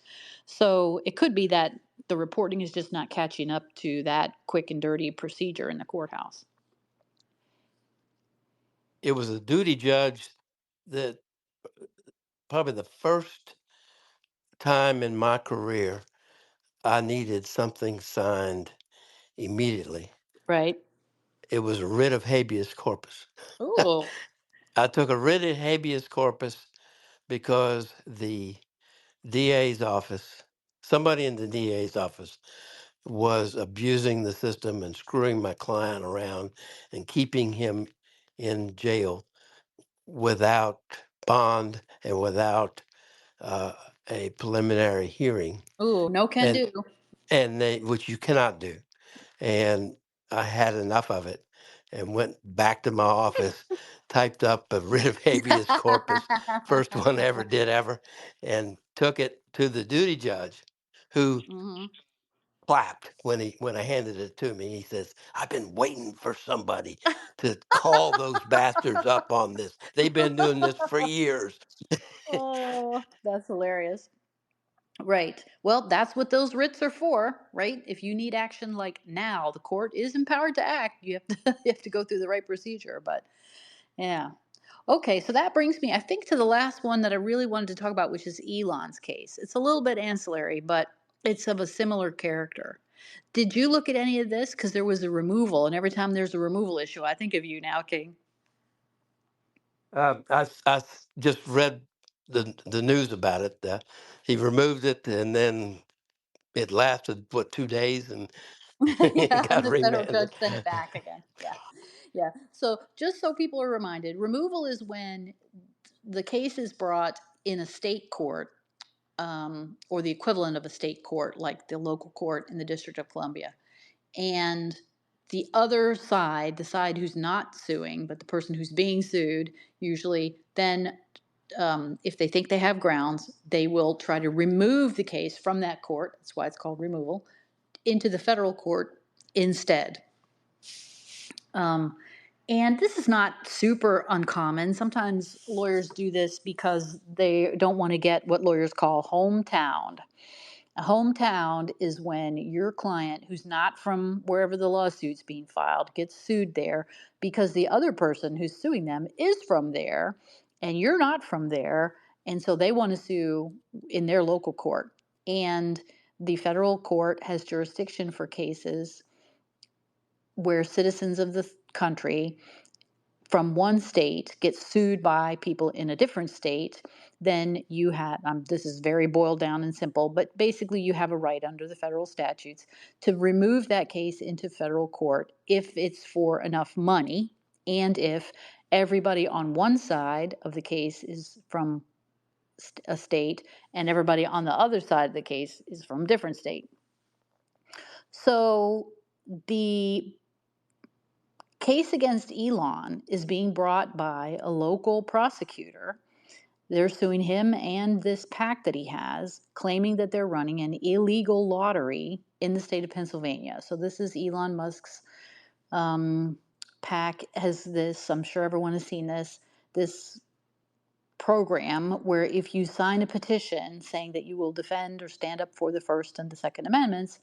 So it could be that the reporting is just not catching up to that quick and dirty procedure in the courthouse. It was a duty judge that probably the first time in my career I needed something signed immediately. Right. It was a writ of habeas corpus. Oh. I took a writ of habeas corpus because the DA's office, somebody in the DA's office, was abusing the system and screwing my client around and keeping him in jail without bond and without uh, a preliminary hearing, Oh, no can and do. which you cannot do. And I had enough of it and went back to my office, typed up a writ of habeas corpus, first one I ever did ever, and took it to the duty judge, who Hmm. clapped when I handed it to me. He says, "I've been waiting for somebody to call those bastards up on this. They've been doing this for years." Oh, that's hilarious. Right. Well, that's what those writs are for, right? If you need action like now, the court is empowered to act. You have to you have to go through the right procedure, but yeah. Okay, so that brings me I think to the last one that I really wanted to talk about, which is Elon's case. It's a little bit ancillary, but it's of a similar character. Did you look at any of this? Because there was a removal, and every time there's a removal issue, I think of you now, King. Just read the news about it. He removed it, and then it lasted what 2 days, and it Yeah, and got the federal remanded. judge sent it back again. Yeah. Yeah. So just so people are reminded, removal is when the case is brought in a state court, or the equivalent of a state court, like the local court in the District of Columbia. And the other side, the side who's not suing, but the person who's being sued, usually then, if they think they have grounds, they will try to remove the case from that court. That's why it's called removal into the federal court instead. Um, and this is not super uncommon. Sometimes lawyers do this because they don't want to get what lawyers call hometown. A hometown is when your client, who's not from wherever the lawsuit's being filed, gets sued there because the other person who's suing them is from there and you're not from there. And so they want to sue in their local court. And the federal court has jurisdiction for cases where citizens of the country from one state gets sued by people in a different state, then you have, this is very boiled down and simple, but basically you have a right under the federal statutes to remove that case into federal court if it's for enough money and if everybody on one side of the case is from a state and everybody on the other side of the case is from a different state. So the case against Elon is being brought by a local prosecutor. They're suing him and this PAC that he has, claiming that they're running an illegal lottery in the state of Pennsylvania. So this is Elon Musk's PAC has this, I'm sure everyone has seen this program where if you sign a petition saying that you will defend or stand up for the First and the Second Amendments,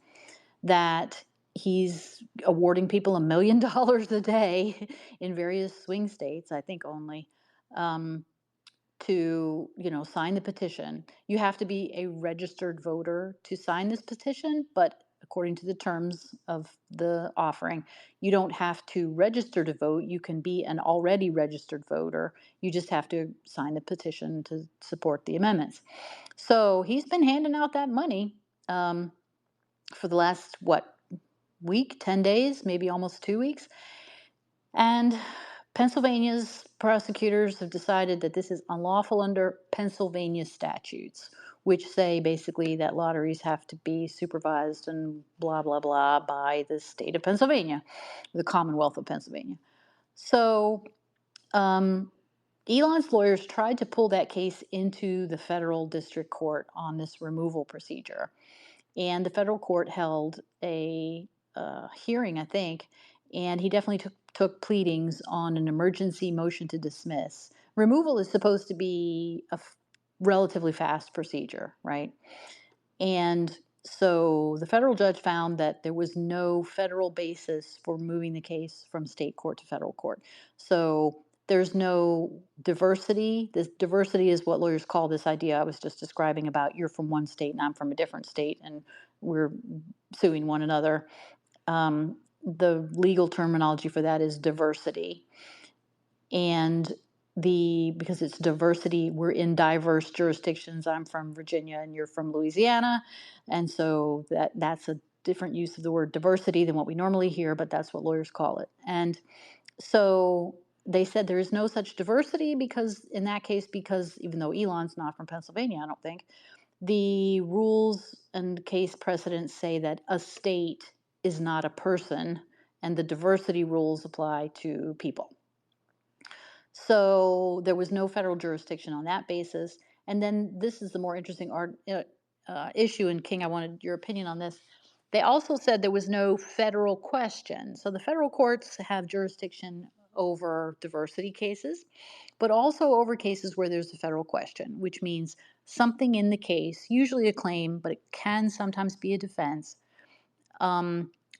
that he's awarding people $1 million a day in various swing states, I think only, to sign the petition. You have to be a registered voter to sign this petition, but according to the terms of the offering, you don't have to register to vote. You can be an already registered voter. You just have to sign the petition to support the amendments. So he's been handing out that money for the last, what, week, 10 days, maybe almost 2 weeks. And Pennsylvania's prosecutors have decided that this is unlawful under Pennsylvania statutes, which say basically that lotteries have to be supervised and blah, blah, blah by the state of Pennsylvania, the Commonwealth of Pennsylvania. So Elon's lawyers tried to pull that case into the federal district court on this removal procedure. And the federal court held a hearing, I think, and he definitely took pleadings on an emergency motion to dismiss. Removal is supposed to be a relatively fast procedure, right? And so the federal judge found that there was no federal basis for moving the case from state court to federal court. So there's no diversity. This diversity is what lawyers call this idea I was just describing about you're from one state and I'm from a different state and we're suing one another. The legal terminology for that is diversity. And because it's diversity, we're in diverse jurisdictions. I'm from Virginia and you're from Louisiana. And so that's a different use of the word diversity than what we normally hear, but that's what lawyers call it. And so they said there is no such diversity because in that case, because even though Elon's not from Pennsylvania, I don't think, the rules and case precedents say that a state is not a person and the diversity rules apply to people. So there was no federal jurisdiction on that basis. And then this is the more interesting issue, and King, I wanted your opinion on this. They also said there was no federal question. So the federal courts have jurisdiction over diversity cases, but also over cases where there's a federal question, which means something in the case, usually a claim, but it can sometimes be a defense,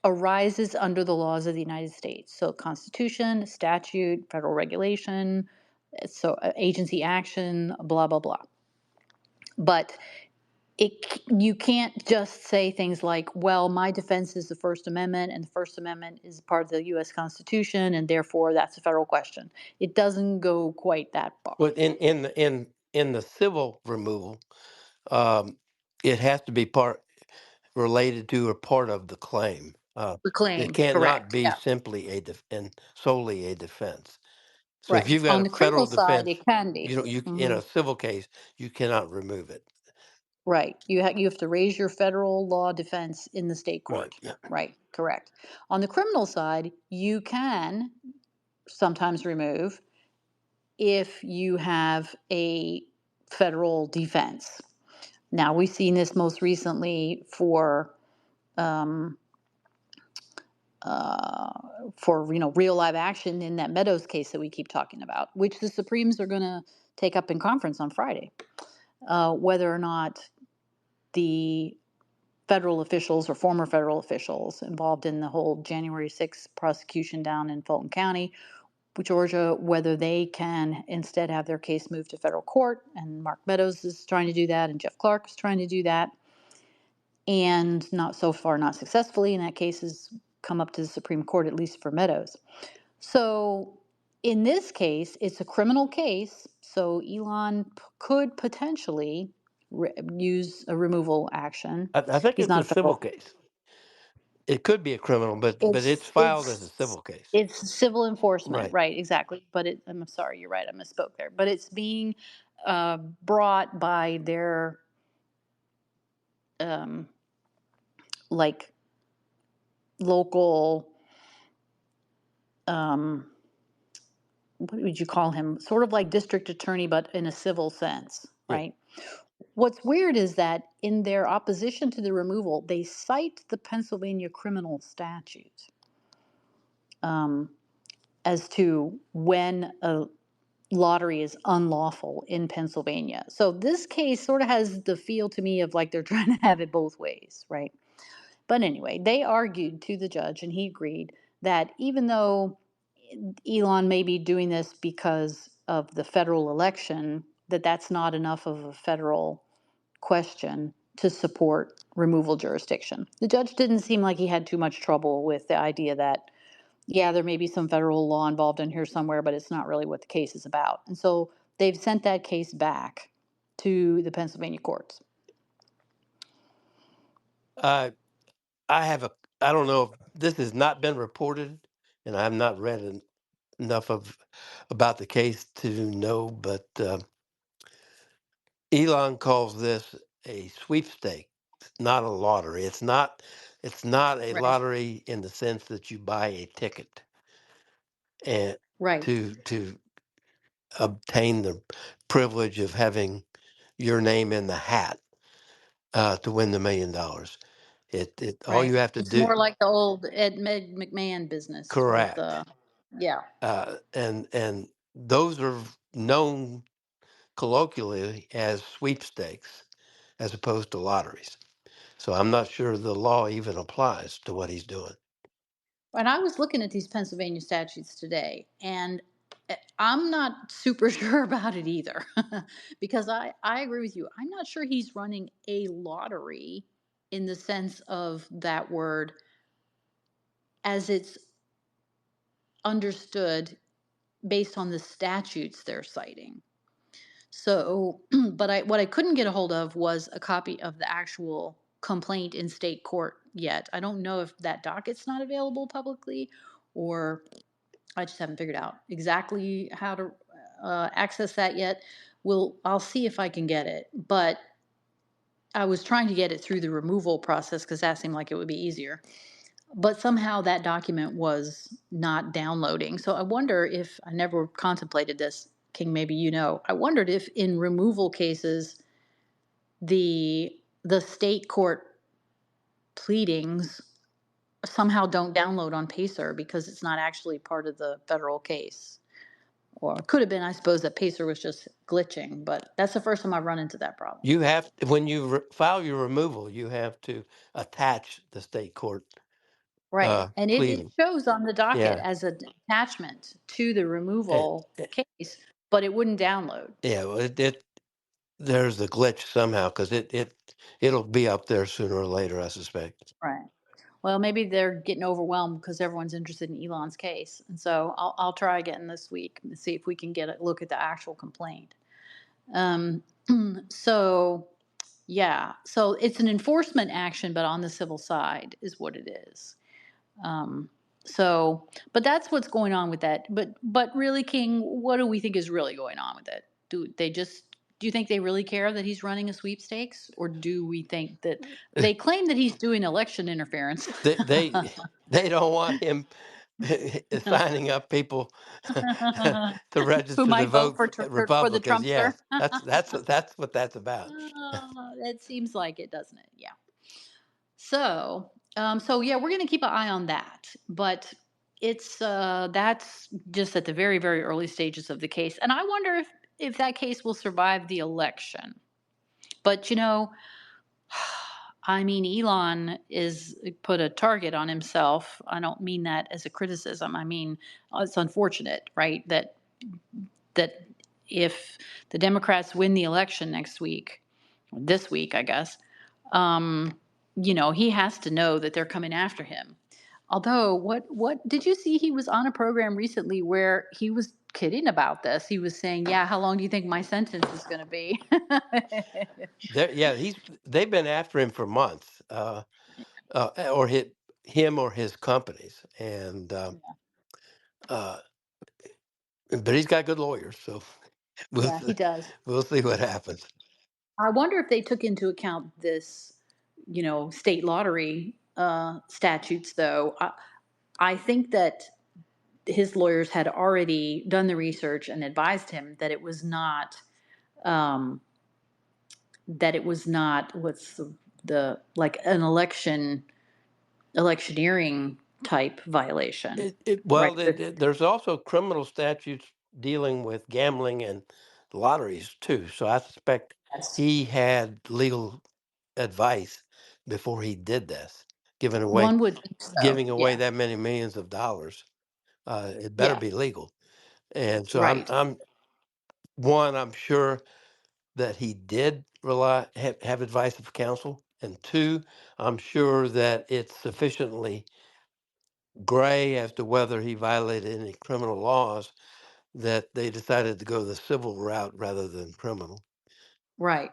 arises under the laws of the United States. So, Constitution, statute, federal regulation, so agency action, blah, blah, blah. But you can't just say things like, well, my defense is the First Amendment, and the First Amendment is part of the U.S. Constitution, and therefore that's a federal question. It doesn't go quite that far. Well, in the civil removal, um, it has to be part related to or part of the claim. The It claim, cannot correct. be Yeah, simply and solely a defense. So if right. you've got On a the criminal federal side, defense, it can be. you in Mm-hmm. a civil case you cannot remove it. Right. You have to raise your federal law defense in the state Right. court. Yeah. Right. Correct. On the criminal side, you can sometimes remove if you have a federal defense. Now, we've seen this most recently for uh, for real live action in that Meadows case that we keep talking about, which the Supremes are going to take up in conference on Friday. Whether or not the federal officials or former federal officials involved in the whole January 6th prosecution down in Fulton County, Georgia, whether they can instead have their case moved to federal court. And Mark Meadows is trying to do that, and Jeff Clark is trying to do that, and not so far, not successfully. And that case has come up to the Supreme Court, at least for Meadows. So in this case, it's a criminal case. So Elon could potentially use a removal action. I think He's it's not a a civil federal. case. It could be a criminal, but it's It's filed as a it's civil case. it's civil enforcement, Right. right? Exactly. But I'm sorry, you're right. I misspoke there. But it's being brought by their um, like local. Um, what would you call him? Sort of like district attorney, but in a civil sense, Yeah. right? What's weird is that in their opposition to the removal, they cite the Pennsylvania criminal statute um, as to when a lottery is unlawful in Pennsylvania. So this case sort of has the feel to me of like they're trying to have it both ways, right? But anyway, they argued to the judge, and he agreed that even though Elon may be doing this because of the federal election, that that's not enough of a federal question to support removal jurisdiction. The judge didn't seem like he had too much trouble with the idea that, yeah, there may be some federal law involved in here somewhere, but it's not really what the case is about. And so they've sent that case back to the Pennsylvania courts. I I have a. I don't know if this has not been reported, and I have not read enough of about the case to know. But Elon calls this a sweepstake, not a lottery. It's not. It's not a Right. lottery in the sense that you buy a ticket and Right. to obtain the privilege of having your name in the hat to win the $1 million. It all Right. you have to It's do. more like the old Ed McMahon business with Correct. yeah. And those are known colloquially as sweepstakes as opposed to lotteries. So I'm not sure the law even applies to what he's doing. And I was looking at these Pennsylvania statutes today, and I'm not super sure about it either, because I agree with you. I'm not sure he's running a lottery in the sense of that word as it's understood based on the statutes they're citing. So, but what I couldn't get a hold of was a copy of the actual complaint in state court yet. I don't know if that docket's not available publicly, or I just haven't figured out exactly how to access that yet. I'll see if I can get it, but I was trying to get it through the removal process because that seemed like it would be easier. But somehow that document was not downloading. So I wonder if I never contemplated this, King. Maybe I wondered if in removal cases the state court pleadings somehow don't download on Pacer because it's not actually part of the federal case. Or it could have been, I suppose, that Pacer was just glitching, but that's the first time I've run into that problem. You have when you file your removal, you have to attach the state court Right. And it pleading. shows on the docket Yeah, as an attachment to the it, removal it- case, but it wouldn't download. yeah. Well, there's a glitch somehow because it'll be up there sooner or later, I suspect. Right. Well, maybe they're getting overwhelmed because everyone's interested in Elon's case. And so I'll try again this week and see if we can get a look at the actual complaint. Um, so, yeah. So it's an enforcement action, but on the civil side is what it is. Um, but that's what's going on with that. But really, King, what do we think is really going on with it? Do you think they really care that he's running a sweepstakes, or do we think that they claim that he's doing election interference? They they don't want him signing up people to Who register to might vote vote for for the Republicans. Trumpster? Yes, that's what that's about. It seems like it, doesn't it? Yeah. So, So yeah, we're going to keep an eye on that, but it's that's just at the very very early stages of the case, and I wonder if that case will survive the election. But I mean, Elon is put a target on himself. I don't mean that as a criticism. I mean, it's unfortunate, right? That if the Democrats win the election next week, this week, I guess, um, he has to know that they're coming after him. Although, what did you see? He was on a program recently where he was kidding about this. He was saying, "Yeah, how long do you think my sentence is going to be?" Yeah, they've been after him for months, or him or his companies, and uh, but he's got good lawyers, so we'll Yeah, he does. we'll see what happens. I wonder if they took into account this, state lottery statutes, though. I think that his lawyers had already done the research and advised him um, that it was not what's the like an electioneering type violation, right? There's also criminal statutes dealing with gambling and lotteries too. So I suspect Yes. he had legal advice before he did this, giving away One would think so. giving away Yeah. that many millions of dollars. It better Yeah. be legal. And so Right. I'm sure that he did have advice of counsel, and two, I'm sure that it's sufficiently gray as to whether he violated any criminal laws that they decided to go the civil route rather than criminal. Right.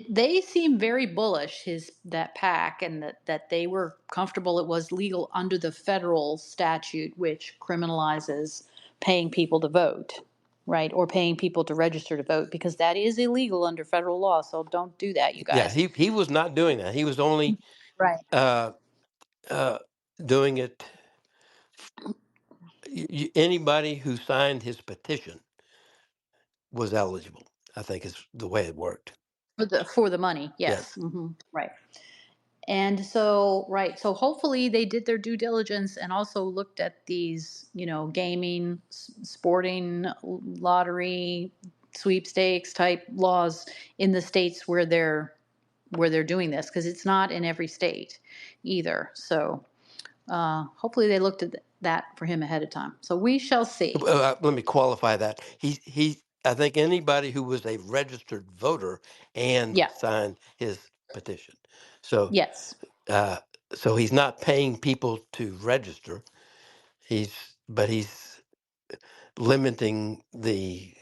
They seem very bullish, his that pack, and that they were comfortable it was legal under the federal statute, which criminalizes paying people to vote, right, or paying people to register to vote, because that is illegal under federal law. So don't do that, you Yeah, guys. he was not doing that. He was only Right. uh, uh, doing it. Anybody who signed his petition was eligible. I think is the way it worked. For the money, yes. Yes. Right. And so, right. So hopefully they did their due diligence and also looked at these, gaming, sporting, lottery, sweepstakes type laws in the states where they're doing this, because it's not in every state either. So hopefully they looked at that for him ahead of time. So we shall see. Let me qualify that. He. I think anybody who was a registered voter and Yeah. signed his petition. So, Yes. uh, so he's not paying people to register. He's limiting the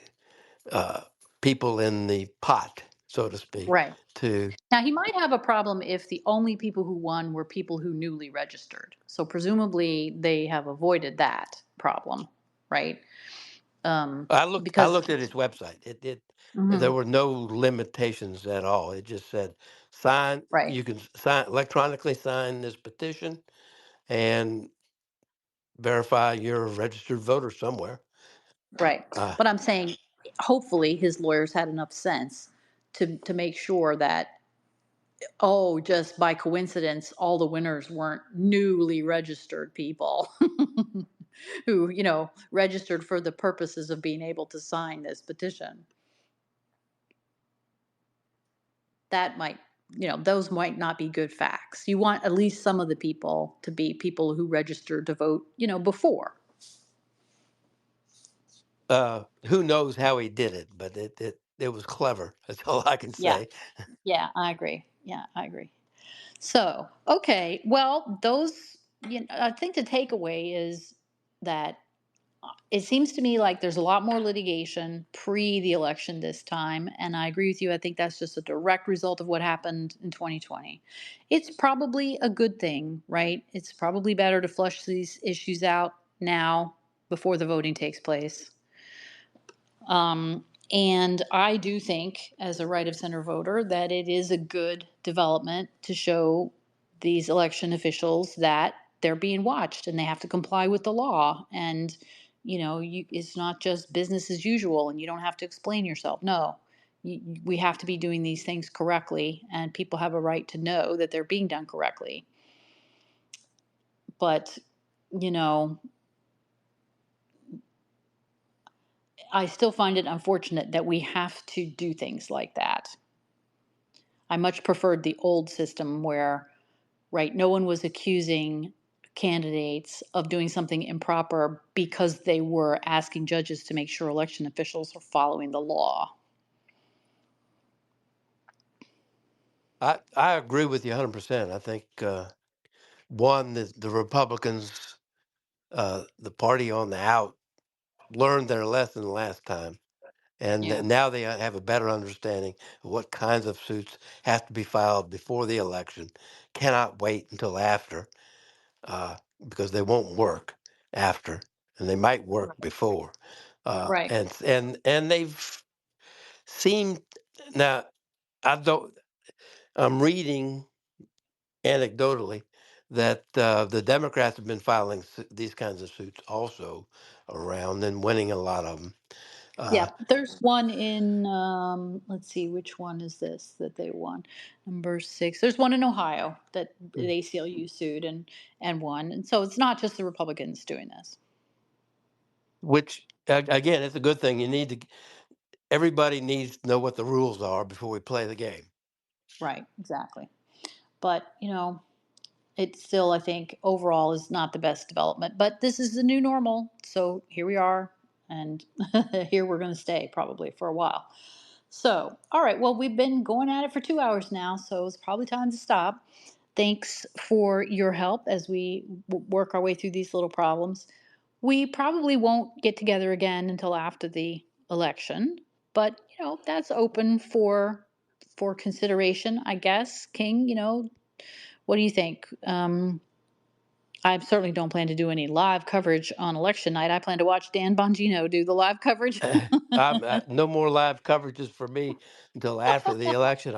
uh, people in the pot, so to speak, Right. to Now, he might have a problem if the only people who won were people who newly registered. So presumably they have avoided that problem, right? I Because, looked at his website. It mhm, there were no limitations at all. It just said sign. right, You can sign electronically sign this petition and verify you're a registered voter somewhere. right. Uh, But I'm saying, hopefully, his lawyers had enough sense to make sure that, oh, just by coincidence, all the winners weren't newly registered people who, registered for the purposes of being able to sign this petition. That might, those might not be good facts. You want at least some of the people to be people who registered to vote, before. who knows how he did it, but it was clever. That's all I can Yeah. say. Yeah, I agree. Yeah, I agree. So, okay. Well, I think the takeaway is that it seems to me like there's a lot more litigation pre the election this time. And I agree with you. I think that's just a direct result of what happened in 2020. It's probably a good thing, right? It's probably better to flush these issues out now before the voting takes place. And I do think, as a right of center voter, that it is a good development to show these election officials that they're being watched and they have to comply with the law. And, it's not just business as usual and you don't have to explain yourself. No, we have to be doing these things correctly, and people have a right to know that they're being done correctly. But, you know, I still find it unfortunate that we have to do things like that. I much preferred the old system where, right, no one was accusing candidates of doing something improper because they were asking judges to make sure election officials are following the law. I agree with you 100%. I think one, the Republicans, the party on the out, learned their lesson last time, and Yeah, now they have a better understanding of what kinds of suits have to be filed before the election. Cannot wait until after, uh, because they won't work after, and they might work right. before. Right. And they've seemed now. I don't. I'm reading anecdotally that the Democrats have been filing these kinds of suits also around and winning a lot of them. Yeah, Uh, there's one in, let's see, which one is this that they won? Number 6. There's one in Ohio that the mm, ACLU sued and won. And so it's not just the Republicans doing this. which again, it's a good thing. You need to. Everybody needs to know what the rules are before we play the game. Right, exactly. But, it still, I think, overall is not the best development. But this is the new normal. So here we are. And here we're going to stay probably for a while. So, all right. Well, we've been going at it for 2 hours now. So it's probably time to stop. Thanks for your help as we work our way through these little problems. We probably won't get together again until after the election, but that's open for consideration, I guess. King, what do you think? I certainly don't plan to do any live coverage on election night. I plan to watch Dan Bongino do the live coverage. No more live coverages for me until after the election.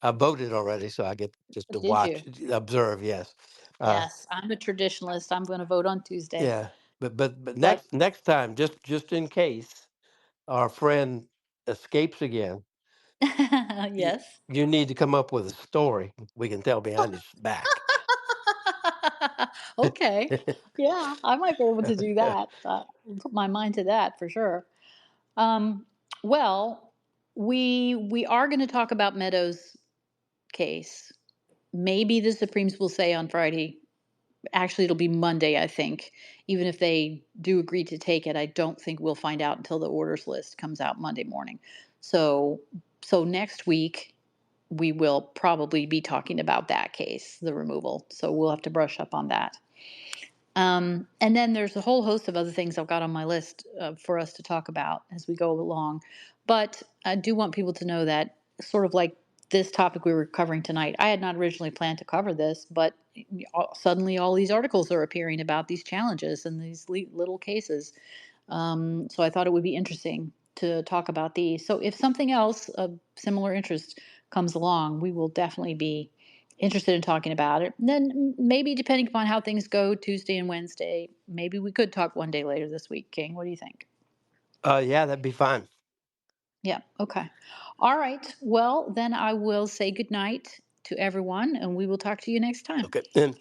I voted already, so I get just to Did watch, you? observe. Yes, uh, Yes, I'm a traditionalist. I'm going to vote on Tuesday. yeah. But But next time, just in case our friend escapes again, you, yes. you need to come up with a story we can tell behind his back. Okay. Yeah, I might be able to do that. Put my mind to that for sure. Um, well, we are going to talk about Meadows' case. Maybe the Supremes will say on Friday. Actually, it'll be Monday, I think. Even if they do agree to take it, I don't think we'll find out until the orders list comes out Monday morning. So, so next week we will probably be talking about that case, the removal. So we'll have to brush up on that. And then there's a whole host of other things I've got on my list for us to talk about as we go along. But I do want people to know that, sort of like this topic we were covering tonight, I had not originally planned to cover this, but suddenly all these articles are appearing about these challenges and these little cases. So I thought it would be interesting to talk about these. So if something else of similar interest comes along, we will definitely be interested in talking about it. And then maybe depending upon how things go Tuesday and Wednesday, maybe we could talk one day later this week. King, what do you think? Yeah, that'd be fine. Yeah. Okay. All right. Well, then I will say good night to everyone and we will talk to you next time. Okay, and